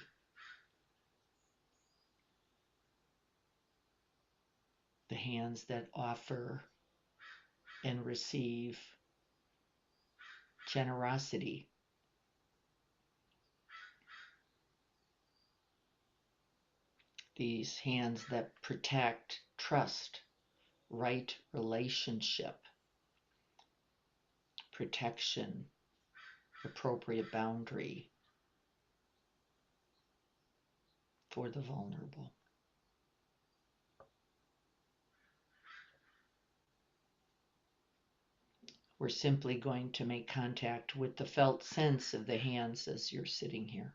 Speaker 1: The hands that offer and receive generosity. These hands that protect trust, right relationship, protection, appropriate boundary for the vulnerable. We're simply going to make contact with the felt sense of the hands as you're sitting here.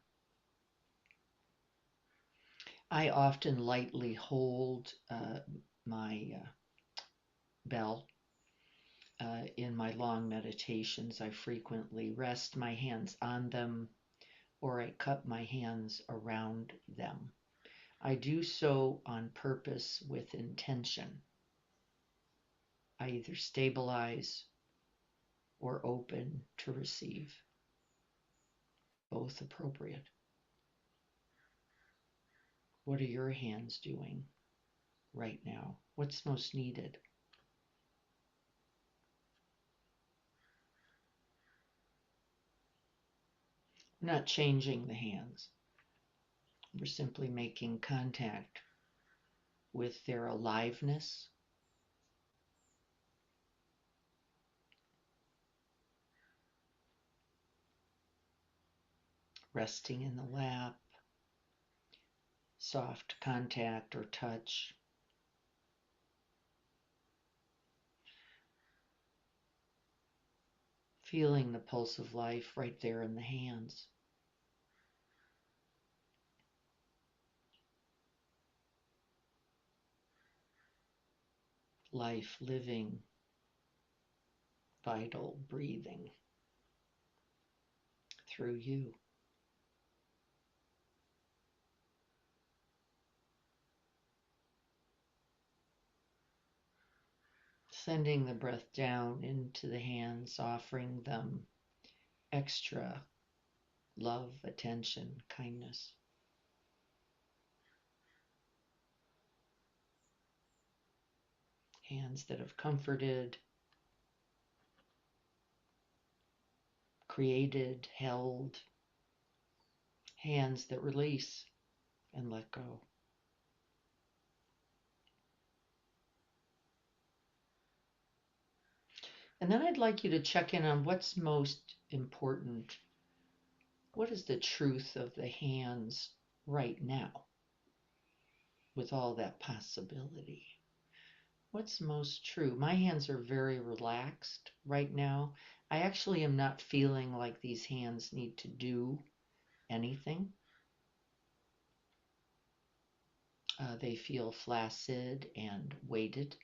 Speaker 1: I often lightly hold my bell. In my long meditations, I frequently rest my hands on them or I cup my hands around them. I do so on purpose with intention. I either stabilize or open to receive, both appropriate. What are your hands doing right now? What's most needed? We're not changing the hands. We're simply making contact with their aliveness, resting in the lap, soft contact or touch. Feeling the pulse of life right there in the hands. Life living, vital, breathing through you. Sending the breath down into the hands, offering them extra love, attention, kindness. Hands that have comforted, created, held. Hands that release and let go. And then I'd like you to check in on what's most important. What is the truth of the hands right now with all that possibility? What's most true? My hands are very relaxed right now. I actually am not feeling like these hands need to do anything. They feel flaccid and weighted.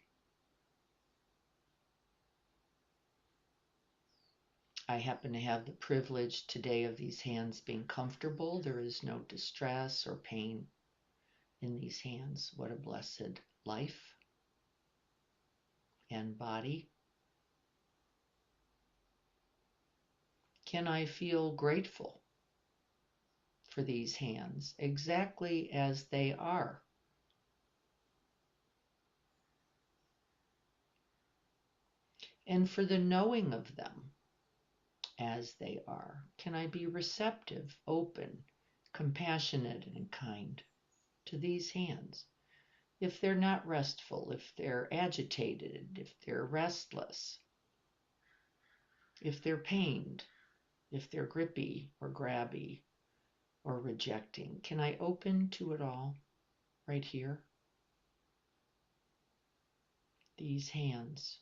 Speaker 1: I happen to have the privilege today of these hands being comfortable. There is no distress or pain in these hands. What a blessed life and body. Can I feel grateful for these hands exactly as they are? And for the knowing of them as they are? Can I be receptive, open, compassionate, and kind to these hands? If they're not restful, if they're agitated, if they're restless, if they're pained, if they're grippy or grabby or rejecting, can I open to it all right here? These hands.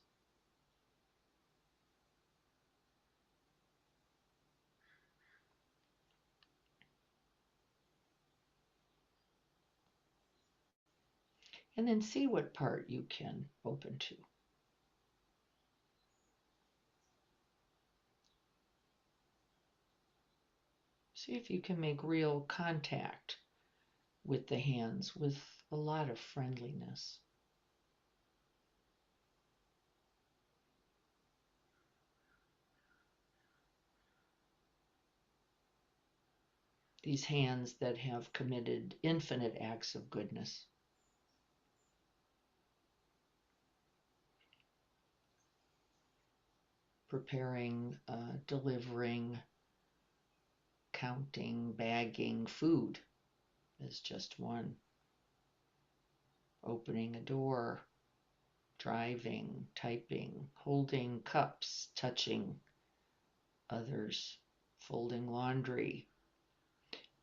Speaker 1: And then see what part you can open to. See if you can make real contact with the hands with a lot of friendliness. These hands that have committed infinite acts of goodness. Preparing, delivering, counting, bagging food is just one. Opening a door, driving, typing, holding cups, touching others, folding laundry,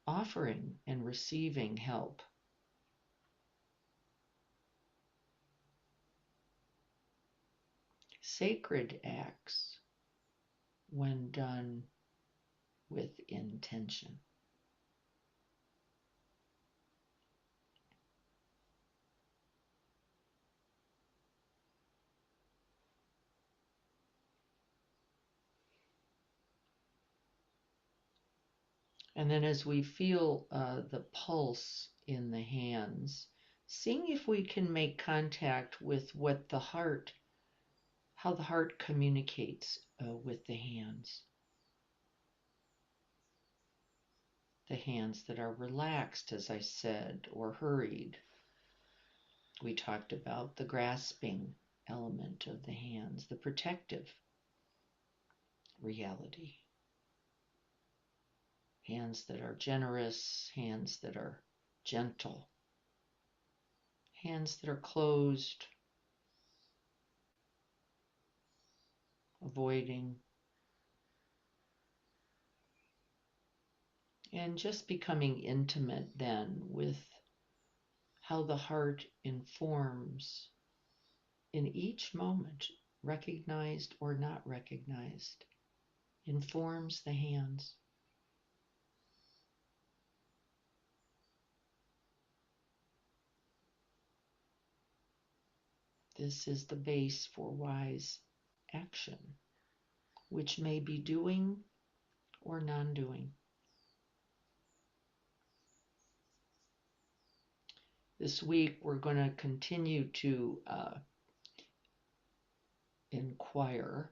Speaker 1: offering and receiving help. Sacred acts when done with intention. And then as we feel the pulse in the hands, seeing if we can make contact with what the heart, how the heart communicates with the hands. The hands that are relaxed, as I said, or hurried. We talked about the grasping element of the hands, the protective reality. Hands that are generous, hands that are gentle, hands that are closed, avoiding, and just becoming intimate then with how the heart informs in each moment, recognized or not recognized, informs the hands. This is the base for wise action, which may be doing or non-doing. This week, we're going to continue to inquire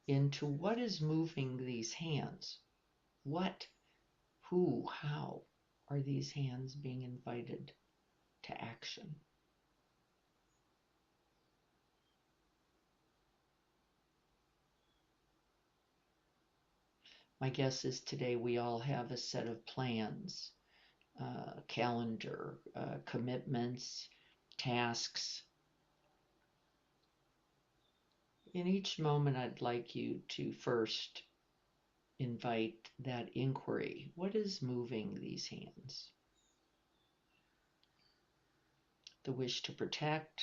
Speaker 1: into what is moving these hands. What, who, how are these hands being invited to action? My guess is today we all have a set of plans, calendar, commitments, tasks. In each moment, I'd like you to first invite that inquiry. What is moving these hands? The wish to protect,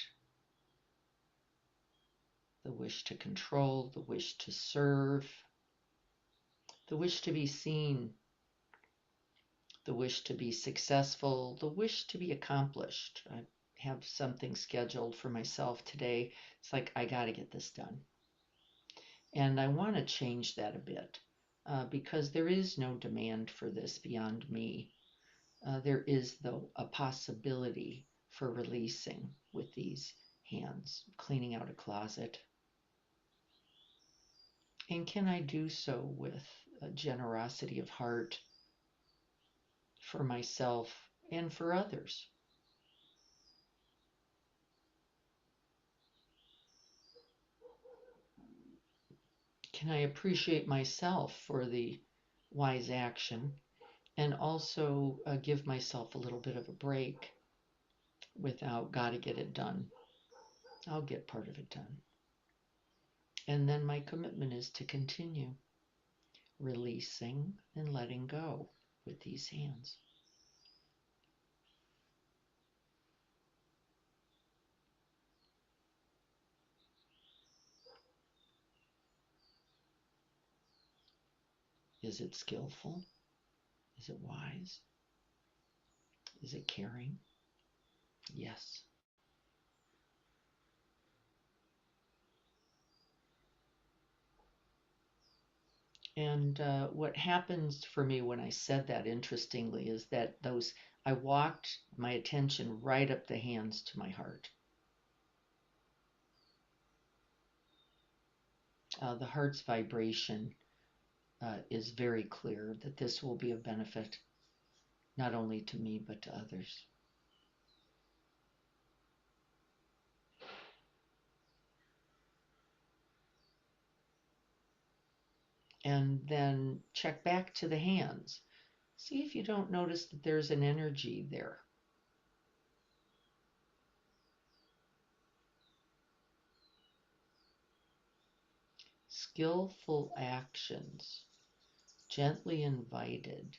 Speaker 1: the wish to control, the wish to serve, the wish to be seen, the wish to be successful, the wish to be accomplished. I have something scheduled for myself today. It's like, I got to get this done. And I want to change that a bit because there is no demand for this beyond me. There is, though, a possibility for releasing with these hands, cleaning out a closet. And can I do so with a generosity of heart for myself and for others? Can I appreciate myself for the wise action and also give myself a little bit of a break without gotta get it done? I'll get part of it done. And then my commitment is to continue releasing and letting go with these hands. Is it skillful? Is it wise? Is it caring? Yes. And what happens for me when I said that, interestingly, is that I walked my attention right up the hands to my heart. The heart's vibration is very clear that this will be of benefit not only to me but to others. And then check back to the hands. See if you don't notice that there's an energy there. Skillful actions, gently invited,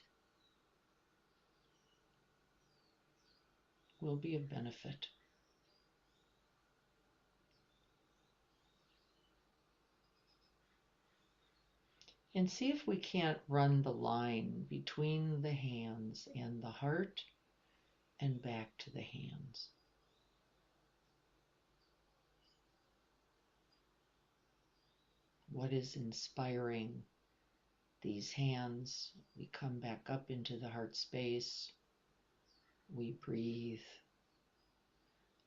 Speaker 1: will be of benefit. And see if we can't run the line between the hands and the heart and back to the hands. What is inspiring these hands? We come back up into the heart space. We breathe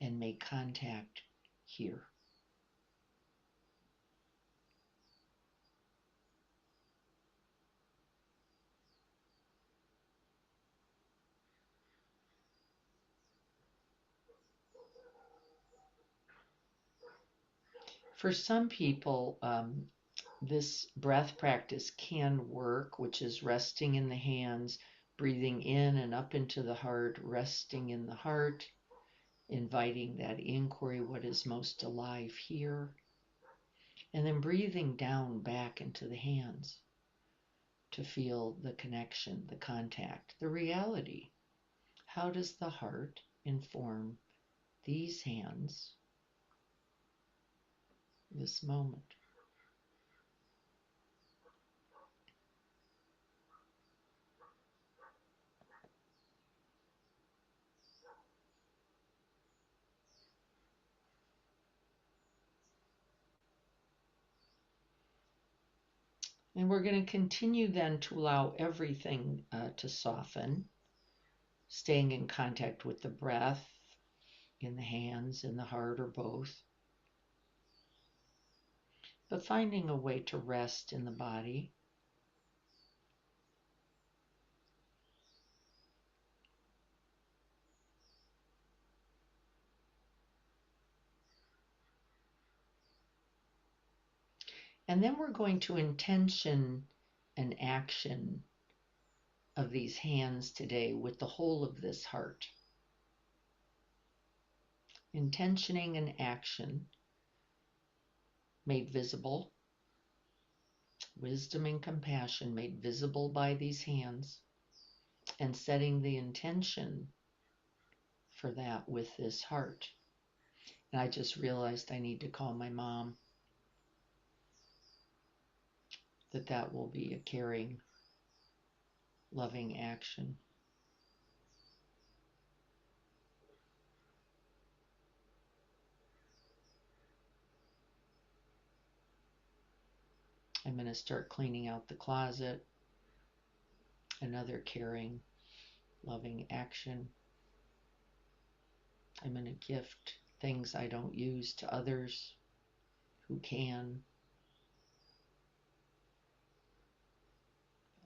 Speaker 1: and make contact here. For some people, this breath practice can work, which is resting in the hands, breathing in and up into the heart, resting in the heart, inviting that inquiry, what is most alive here, and then breathing down back into the hands to feel the connection, the contact, the reality. How does the heart inform these hands, this moment? And we're going to continue then to allow everything to soften, staying in contact with the breath in the hands, in the heart, or both, but finding a way to rest in the body. And then we're going to intention an action of these hands today with the whole of this heart. Intentioning an action made visible, wisdom and compassion made visible by these hands, and setting the intention for that with this heart. And I just realized I need to call my mom, that will be a caring, loving action. I'm going to start cleaning out the closet. Another caring, loving action. I'm going to gift things I don't use to others who can.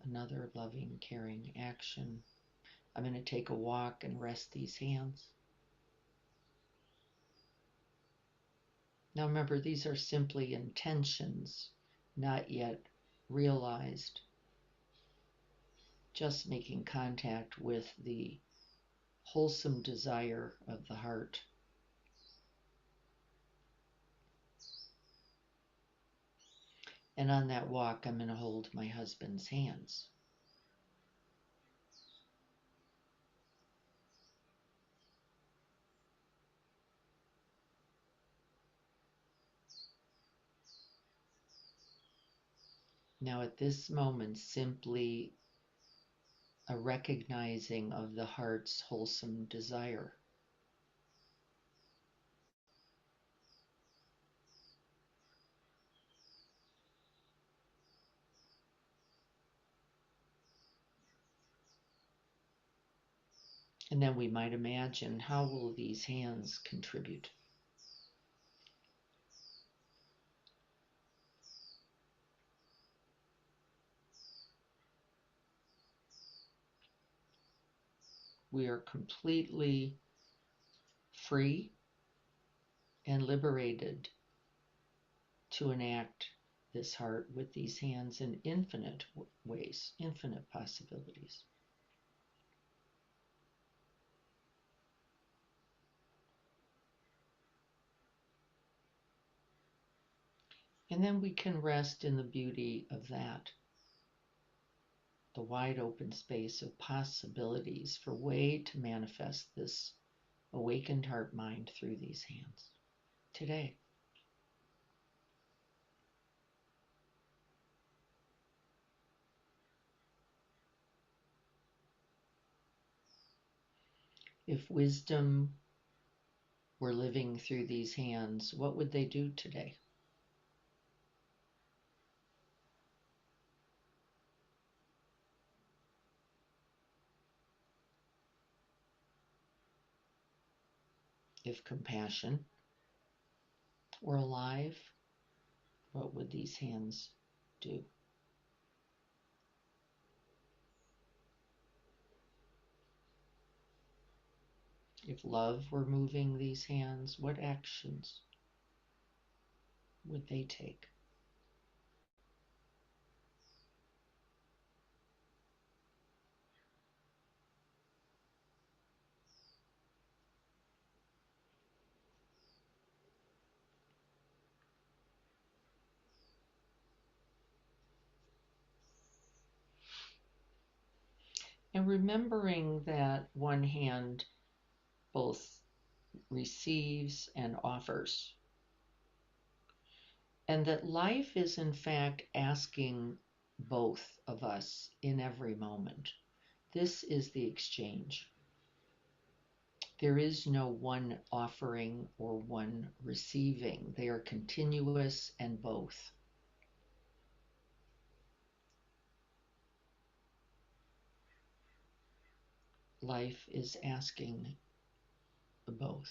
Speaker 1: Another loving, caring action. I'm going to take a walk and rest these hands. Now remember, these are simply intentions, not yet realized. Just making contact with the wholesome desire of the heart. And on that walk, I'm going to hold my husband's hands. Now at this moment, simply a recognizing of the heart's wholesome desire. And then we might imagine, how will these hands contribute? We are completely free and liberated to enact this heart with these hands in infinite ways, infinite possibilities. And then we can rest in the beauty of that, the wide open space of possibilities for way to manifest this awakened heart mind through these hands today. If wisdom were living through these hands, what would they do today? If compassion were alive, what would these hands do? If love were moving these hands, what actions would they take? And remembering that one hand both receives and offers, and that life is in fact asking both of us in every moment. This is the exchange. There is no one offering or one receiving. They are continuous and both. Life is asking both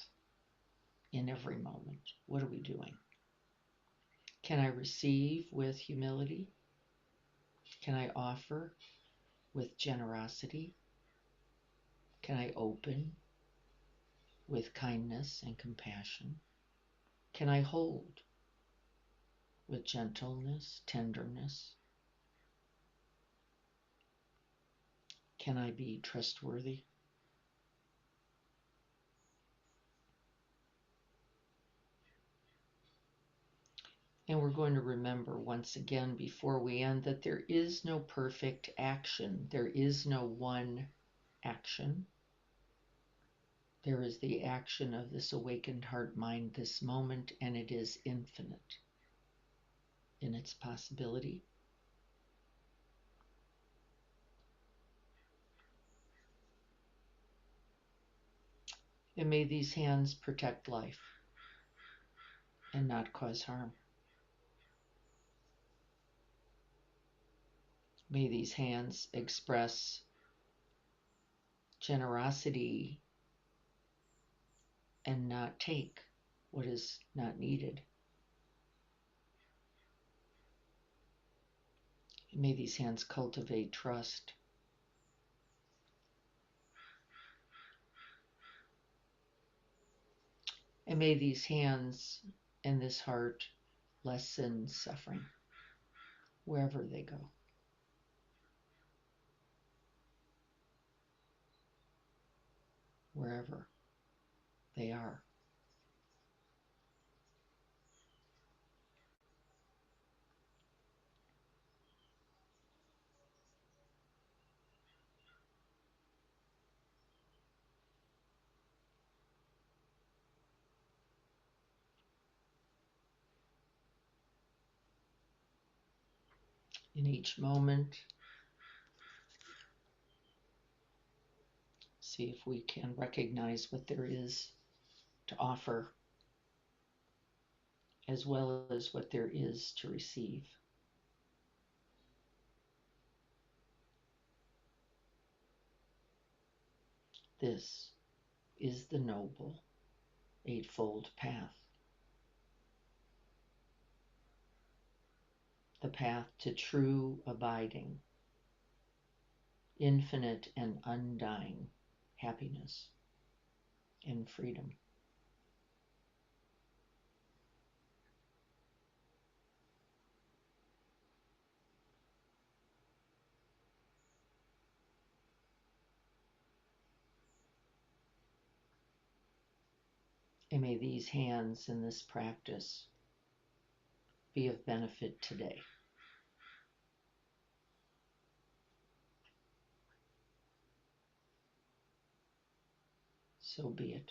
Speaker 1: in every moment. What are we doing? Can I receive with humility? Can I offer with generosity? Can I open with kindness and compassion? Can I hold with gentleness, tenderness? Can I be trustworthy? And we're going to remember once again before we end that there is no perfect action. There is no one action. There is the action of this awakened heart mind this moment, and it is infinite in its possibility. And may these hands protect life and not cause harm. May these hands express generosity and not take what is not needed. May these hands cultivate trust. And may these hands and this heart lessen suffering wherever they go, wherever they are. In each moment, see if we can recognize what there is to offer as well as what there is to receive. This is the noble eightfold path, the path to true abiding, infinite and undying happiness and freedom. And may these hands in this practice be of benefit today. So be it.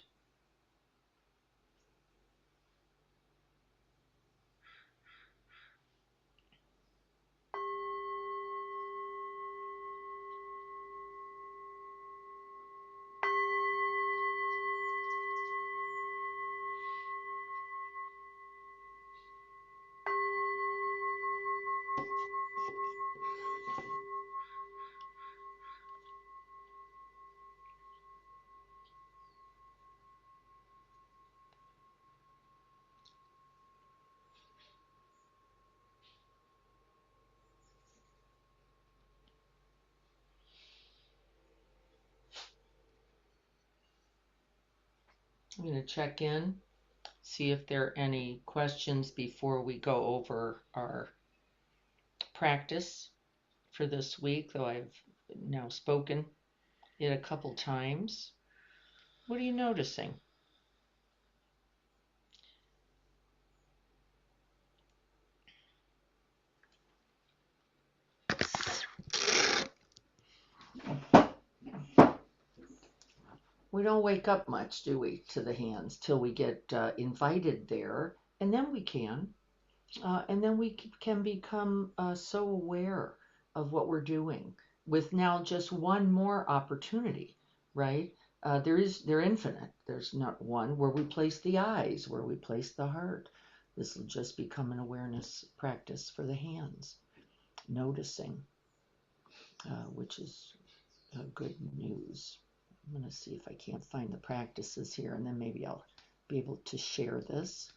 Speaker 1: I'm going to check in, see if there are any questions before we go over our practice for this week, though I've now spoken it a couple times. What are you noticing? We don't wake up much, do we, to the hands till we get invited there, and then we can. And then we can become so aware of what we're doing with now just one more opportunity, right? They're infinite. There's not one where we place the eyes, where we place the heart. This will just become an awareness practice for the hands, noticing, which is good news. I'm going to see if I can't find the practices here, and then maybe I'll be able to share this.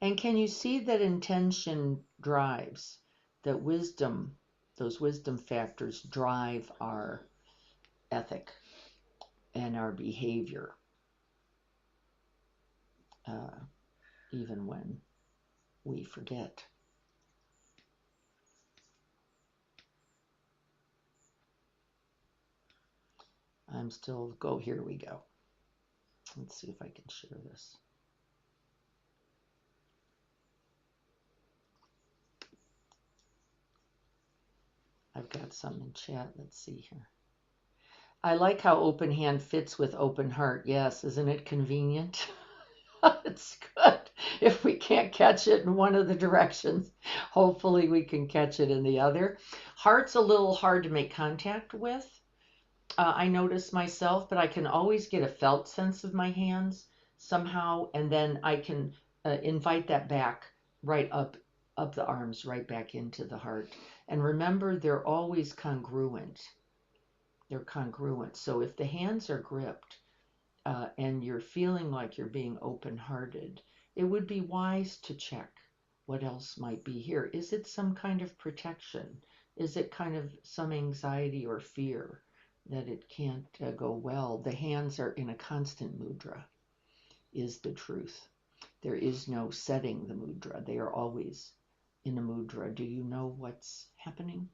Speaker 1: And can you see that intention drives, that wisdom, those wisdom factors drive our ethic and our behavior, even when we forget. Here we go. Let's see if I can share this. I've got some in chat. Let's see here. I like how open hand fits with open heart. Yes, isn't it convenient? It's good. If we can't catch it in one of the directions, hopefully we can catch it in the other. Heart's a little hard to make contact with. I notice myself, but I can always get a felt sense of my hands somehow, and then I can invite that back right up the arms, right back into the heart. And remember, they're always congruent. They're congruent. So if the hands are gripped, and you're feeling like you're being open-hearted, it would be wise to check what else might be here. Is it some kind of protection? Is it kind of some anxiety or fear that it can't go well? The hands are in a constant mudra, is the truth. There is no setting the mudra. They are always in a mudra. Do you know what's happening?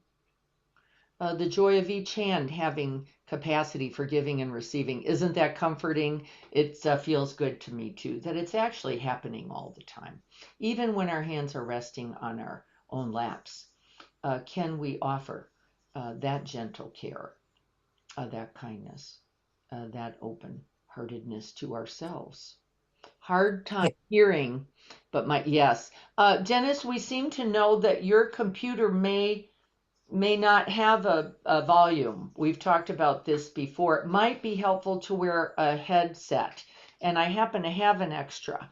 Speaker 1: The joy of each hand having capacity for giving and receiving. Isn't that comforting? It feels good to me too, that it's actually happening all the time. Even when our hands are resting on our own laps, can we offer that gentle care, that kindness, that open-heartedness to ourselves? Hard time hearing, but yes. Dennis, we seem to know that your computer may not have a volume. We've talked about this before. It might be helpful to wear a headset, and I happen to have an extra.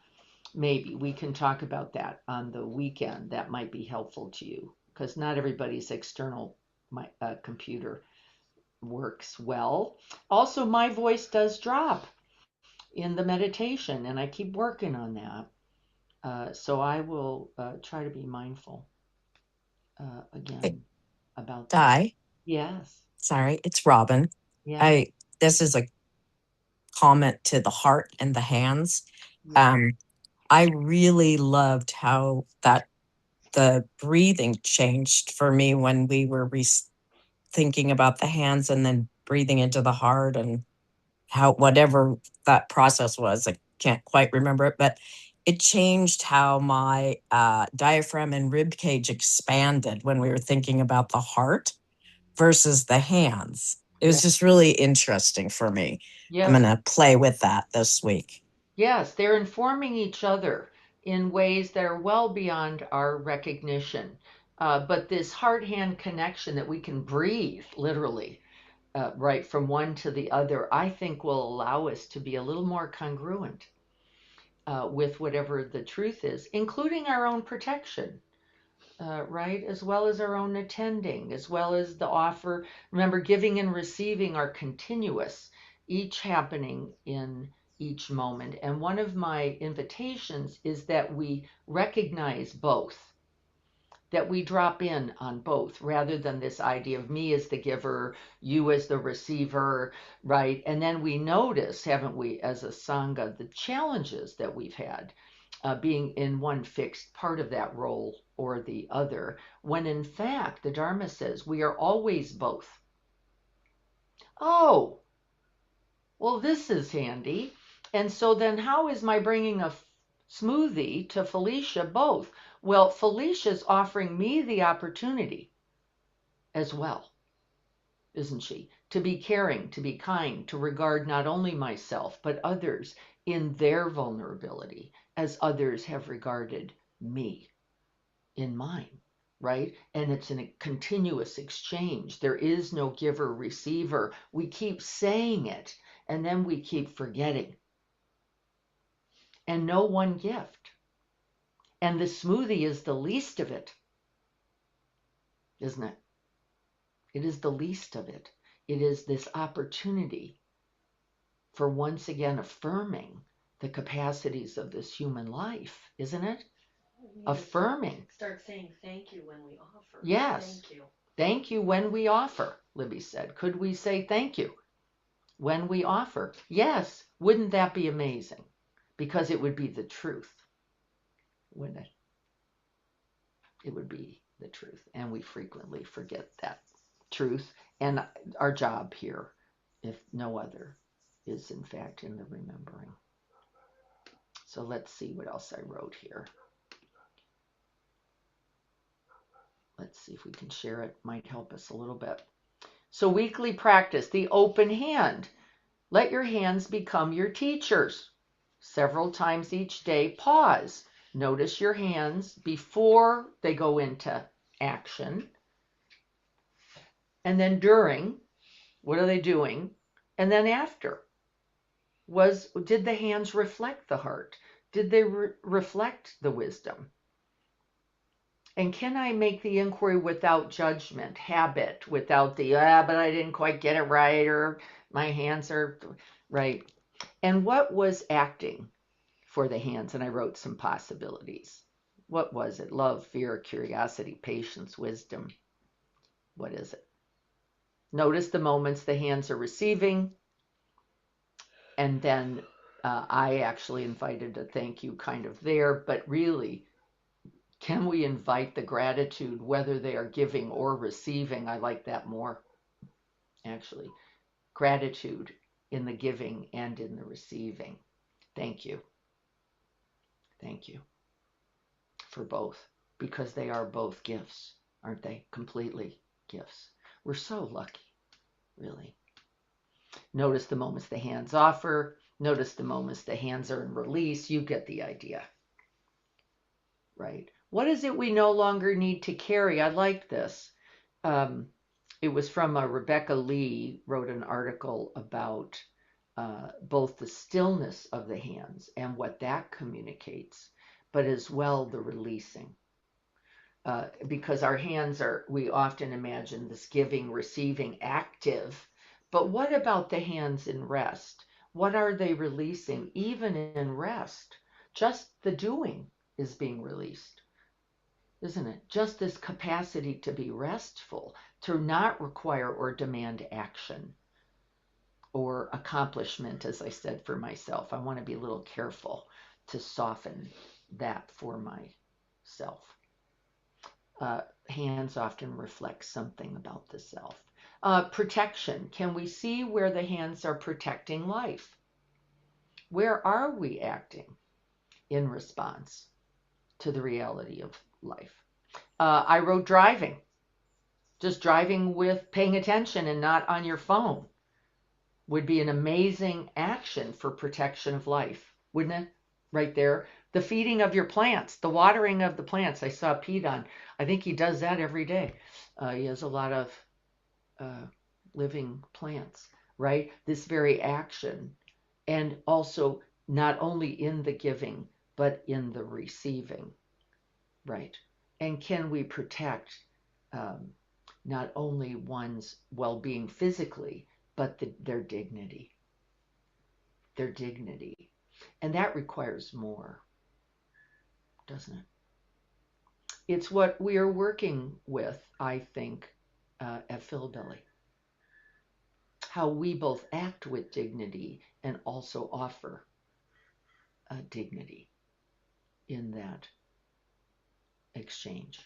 Speaker 1: Maybe we can talk about that on the weekend. That might be helpful to you, because not everybody's external computer works well. Also, my voice does drop in the meditation, and I keep working on that. So I will try to be mindful
Speaker 4: Hey,
Speaker 1: again about that.
Speaker 4: Di,
Speaker 1: Yes.
Speaker 4: sorry, it's Robin.
Speaker 1: Yeah.
Speaker 4: I This is a comment to the heart and the hands.
Speaker 1: Yeah.
Speaker 4: Um, I really loved how that the breathing changed for me when we were thinking about the hands and then breathing into the heart and how whatever that process was. I can't quite remember it, but it changed how my diaphragm and rib cage expanded when we were thinking about the heart versus the hands. It
Speaker 1: Yeah.
Speaker 4: was just really interesting for me. I'm
Speaker 1: Yes.
Speaker 4: going to play with that this week.
Speaker 1: Yes. They're informing each other in ways that are well beyond our recognition. But this heart hand connection that we can breathe literally right from one to the other, I think will allow us to be a little more congruent with whatever the truth is, including our own protection. Right? As well as our own attending, as well as the offer. Remember, giving and receiving are continuous, each happening in each moment. And one of my invitations is that we recognize both, that we drop in on both rather than this idea of me as the giver, you as the receiver, right? And then we notice, haven't we, as a Sangha, the challenges that we've had being in one fixed part of that role or the other, when in fact the Dharma says we are always both. Oh, well, this is handy. And so then how is my bringing a smoothie to Felicia both? Well, Felicia's offering me the opportunity as well, isn't she? To be caring, to be kind, to regard not only myself, but others in their vulnerability as others have regarded me in mine, right? And it's a continuous exchange. There is no giver receiver. We keep saying it and then we keep forgetting. And no one gift. And the smoothie is the least of it, isn't it? It is the least of it. It is this opportunity for once again affirming the capacities of this human life, isn't it? Affirming.
Speaker 2: Start saying thank you when we offer.
Speaker 1: Yes.
Speaker 2: Thank you.
Speaker 1: Thank you when we offer, Libby said. Could we say thank you when we offer? Yes. Wouldn't that be amazing? Because it would be the truth, wouldn't it? It would be the truth. And we frequently forget that truth. And our job here, if no other, is in fact in the remembering. So let's see what else I wrote here. Let's see if we can share it. Might help us a little bit. So weekly practice, the open hand. Let your hands become your teachers. Several times each day, pause. Notice your hands before they go into action. And then during, what are they doing? And then after. Did the hands reflect the heart? Did they reflect the wisdom? And can I make the inquiry without judgment, habit, without the, but I didn't quite get it right, or my hands are right. And what was acting for the hands? And I wrote some possibilities. What was it? Love, fear, curiosity, patience, wisdom. What is it? Notice the moments the hands are receiving. And then I actually invited a thank you kind of there, but really, can we invite the gratitude whether they are giving or receiving? I like that more, actually. Gratitude in the giving and in the receiving. Thank you. Thank you for both, because they are both gifts, aren't they? Completely gifts. We're so lucky, really. Notice the moments the hands offer. Notice the moments the hands are in release. You get the idea, right? What is it we no longer need to carry? I like this. It was from Rebecca Lee, wrote an article about both the stillness of the hands and what that communicates, but as well the releasing. Because our hands are, we often imagine this giving, receiving, active, but what about the hands in rest? What are they releasing even in rest? Just the doing is being released, isn't it? Just this capacity to be restful, to not require or demand action or accomplishment, as I said for myself. I want to be a little careful to soften that for myself. Hands often reflect something about the self. Protection. Can we see where the hands are protecting life? Where are we acting in response to the reality of life? I wrote driving. Just driving with paying attention and not on your phone would be an amazing action for protection of life, wouldn't it? Right there. The feeding of your plants, the watering of the plants. I saw Pete on. I think he does that every day. He has a lot of living plants, right? This very action. And also not only in the giving, but in the receiving, right? And can we protect not only one's well-being physically, but their dignity? Their dignity. And that requires more, doesn't it? it's what we are working with, I think, at Philibelly. How we both act with dignity and also offer dignity in that exchange.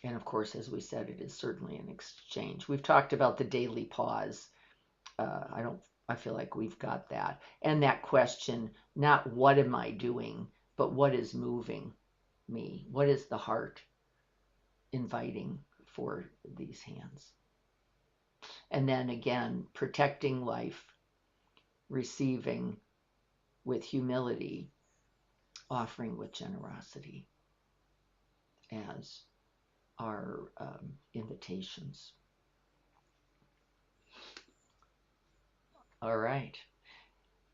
Speaker 1: And of course, as we said, it is certainly an exchange. We've talked about the daily pause. I feel like we've got that. And that question, not what am I doing, but what is moving me? What is the heart inviting for these hands? And then again, protecting life, receiving with humility, offering with generosity as our invitations. All right.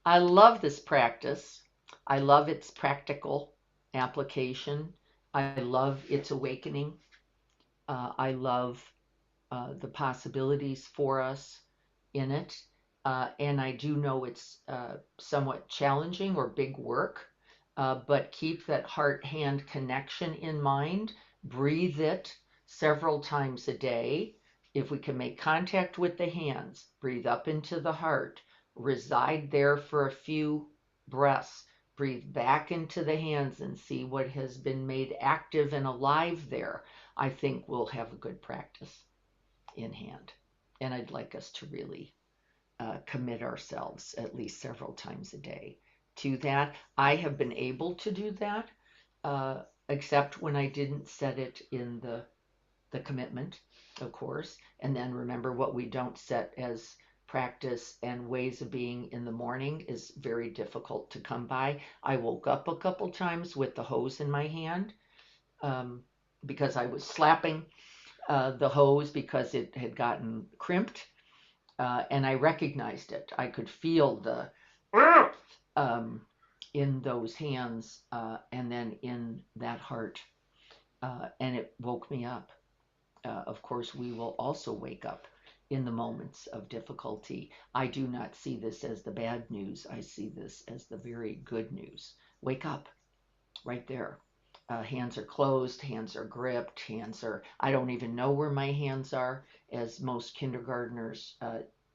Speaker 1: I love this practice. I love its practical application. I love its awakening. I love the possibilities for us in it. And I do know it's somewhat challenging or big work, but keep that heart-hand connection in mind. Breathe it several times a day. If we can make contact with the hands, breathe up into the heart, reside there for a few breaths, breathe back into the hands and see what has been made active and alive there. I think we'll have a good practice in hand. And I'd like us to really commit ourselves at least several times a day to that. I have been able to do that, except when I didn't set it in the commitment, of course. And then remember, what we don't set as practice and ways of being in the morning is very difficult to come by. I woke up a couple times with the hose in my hand because I was slapping the hose because it had gotten crimped, and I recognized it. I could feel the in those hands and then in that heart, and it woke me up. Of course, we will also wake up in the moments of difficulty. I do not see this as the bad news. I see this as the very good news. Wake up right there. Hands are closed, hands are gripped, I don't even know where my hands are, as most kindergartners,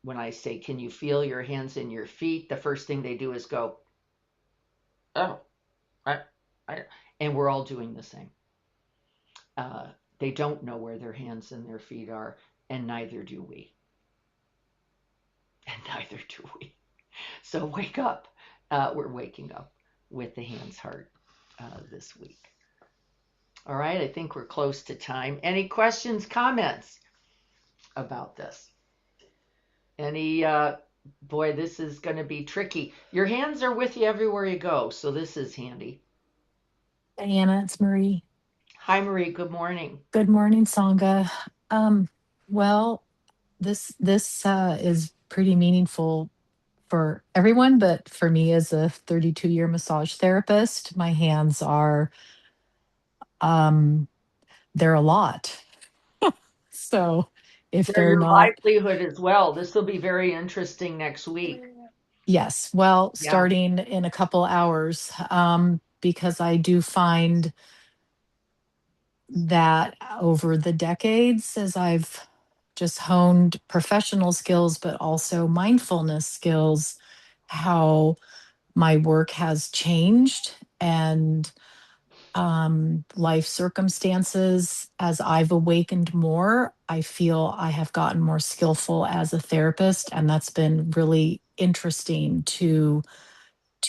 Speaker 1: when I say, can you feel your hands in your feet? The first thing they do is go, oh, I, I, and we're all doing the same. They don't know where their hands and their feet are, and neither do we. And neither do we. So wake up. We're waking up with the hands heart this week. All right, I think we're close to time. Any questions, comments about this? Any, boy, this is going to be tricky. Your hands are with you everywhere you go, so this is handy.
Speaker 5: Diana, it's Marie.
Speaker 1: Hi, Marie. Good morning.
Speaker 5: Good morning, Sangha. Well, this is pretty meaningful for everyone, but for me as a 32-year massage therapist, my hands are they're a lot. So if
Speaker 1: They're
Speaker 5: they're
Speaker 1: your
Speaker 5: not,
Speaker 1: livelihood as well. This will be very interesting next week.
Speaker 5: yes, well,
Speaker 1: Yeah.
Speaker 5: starting in a couple hours, because I do find that over the decades, as I've just honed professional skills, but also mindfulness skills, how my work has changed and life circumstances. As I've awakened more, I feel I have gotten more skillful as a therapist, and that's been really interesting to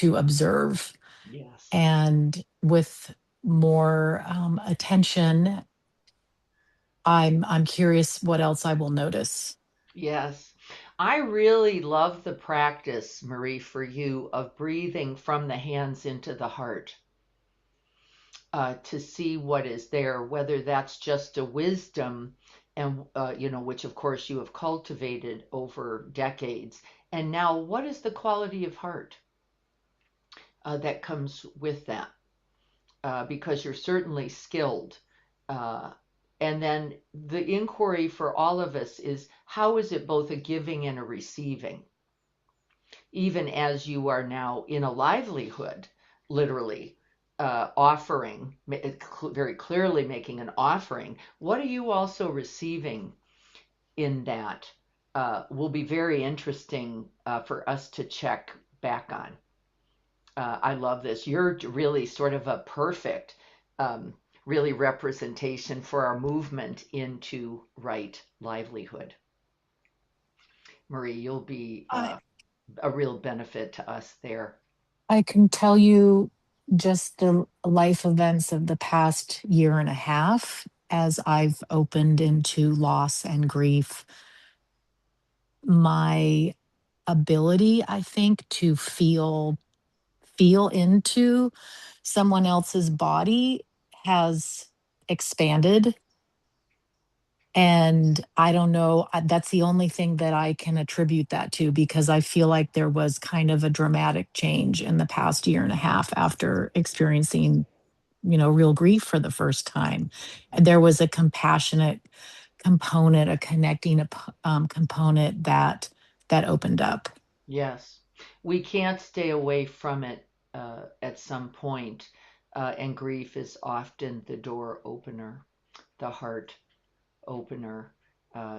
Speaker 5: observe.
Speaker 1: Yes.
Speaker 5: And with more attention, I'm curious what else I will notice.
Speaker 1: Yes. I really love the practice, Marie, for you of breathing from the hands into the heart. To see what is there, whether that's just a wisdom, and which of course you have cultivated over decades, and now what is the quality of heart that comes with that? Because you're certainly skilled. And then the inquiry for all of us is, how is it both a giving and a receiving? Even as you are now in a livelihood, literally, offering, very clearly making an offering, what are you also receiving in that? Will be very interesting for us to check back on. I love this. You're really sort of a perfect, um, really representation for our movement into right livelihood. Marie, you'll be
Speaker 5: I,
Speaker 1: a real benefit to us there.
Speaker 5: I can tell you just the life events of the past year and a half as I've opened into loss and grief. My ability, I think, to feel into someone else's body has expanded. And I don't know, that's the only thing that I can attribute that to, because I feel like there was kind of a dramatic change in the past year and a half after experiencing, real grief for the first time. And there was a compassionate component, a connecting component that opened up.
Speaker 1: Yes, we can't stay away from it at some point, and grief is often the door opener, the heart opener,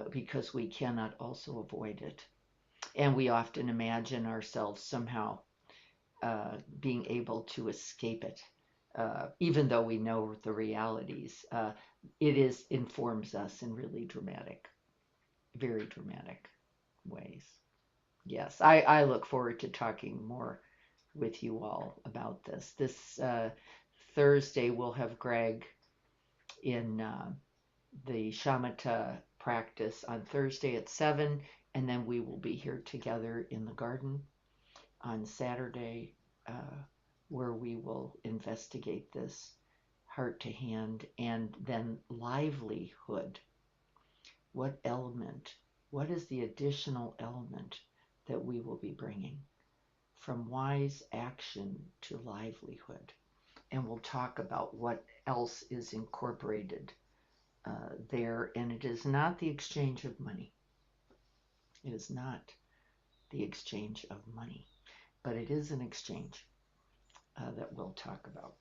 Speaker 1: because we cannot also avoid it. And we often imagine ourselves somehow being able to escape it, even though we know the realities. It informs us in really dramatic, very dramatic ways. Yes, I look forward to talking more with you all about this. This Thursday, we'll have Greg in the shamatha practice on Thursday at 7, and then we will be here together in the garden on Saturday, where we will investigate this heart to hand and then livelihood. What element, what is the additional element that we will be bringing from wise action to livelihood? And we'll talk about what else is incorporated there. And it is not the exchange of money. It is not the exchange of money, but it is an exchange that we'll talk about.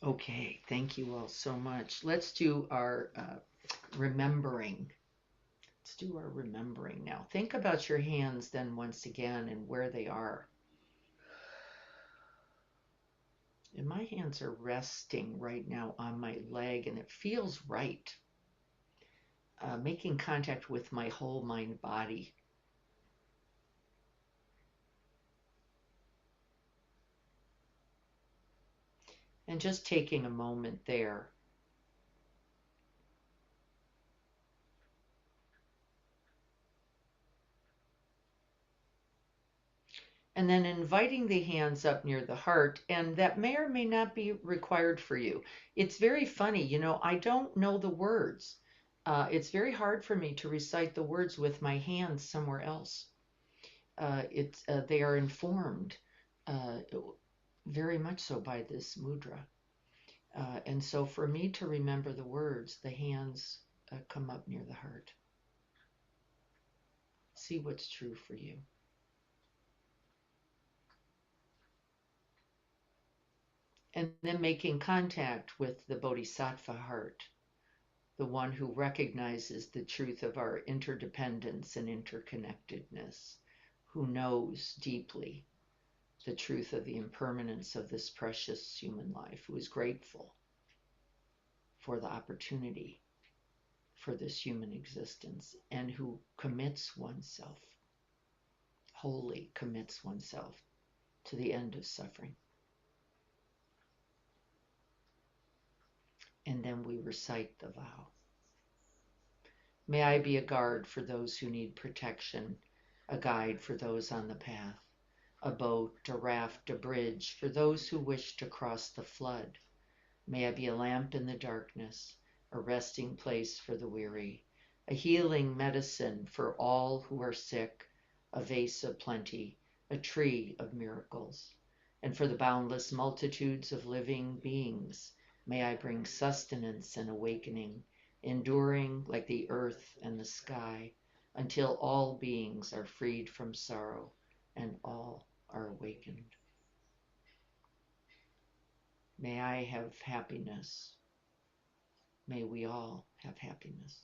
Speaker 1: Okay, thank you all so much. Let's do our remembering. Let's do our remembering now. Think about your hands then once again and where they are. And my hands are resting right now on my leg, and it feels right. Making contact with my whole mind body. And just taking a moment there. And then inviting the hands up near the heart, and that may or may not be required for you. It's very funny, I don't know the words. It's very hard for me to recite the words with my hands somewhere else. They are informed uh, very much so by this mudra. And so for me to remember the words, the hands come up near the heart. See what's true for you. And then making contact with the bodhisattva heart, the one who recognizes the truth of our interdependence and interconnectedness, who knows deeply the truth of the impermanence of this precious human life, who is grateful for the opportunity for this human existence, and who commits oneself, wholly commits oneself to the end of suffering. And then we recite the vow. May I be a guard for those who need protection, a guide for those on the path, a boat, a raft, a bridge for those who wish to cross the flood. May I be a lamp in the darkness, a resting place for the weary, a healing medicine for all who are sick, a vase of plenty, a tree of miracles. And for the boundless multitudes of living beings, may I bring sustenance and awakening, enduring like the earth and the sky, until all beings are freed from sorrow and all are awakened. May I have happiness. May we all have happiness.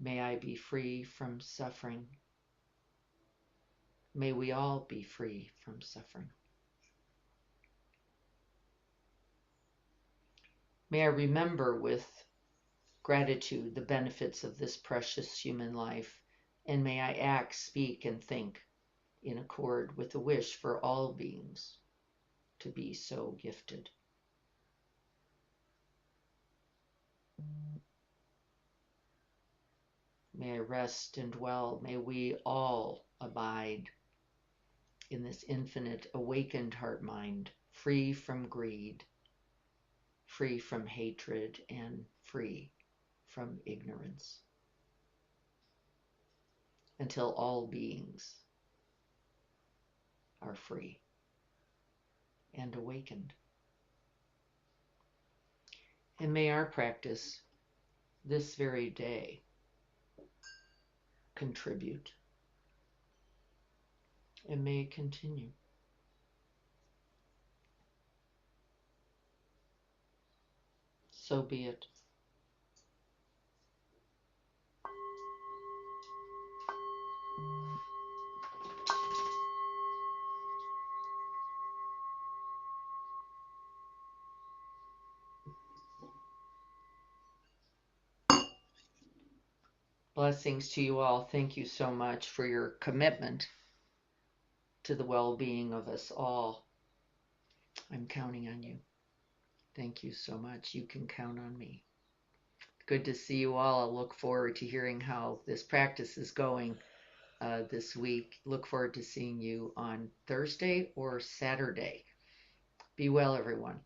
Speaker 1: May I be free from suffering. May we all be free from suffering. May I remember with gratitude the benefits of this precious human life, and may I act, speak, and think in accord with the wish for all beings to be so gifted. May I rest and dwell. May we all abide in this infinite awakened heart mind, free from greed, free from hatred, and free from ignorance, until all beings are free and awakened. And may our practice this very day contribute, and may it continue. So be it. Blessings to you all. Thank you so much for your commitment to the well-being of us all. I'm counting on you. Thank you so much. You can count on me. Good to see you all. I'll look forward to hearing how this practice is going this week. Look forward to seeing you on Thursday or Saturday. Be well, everyone.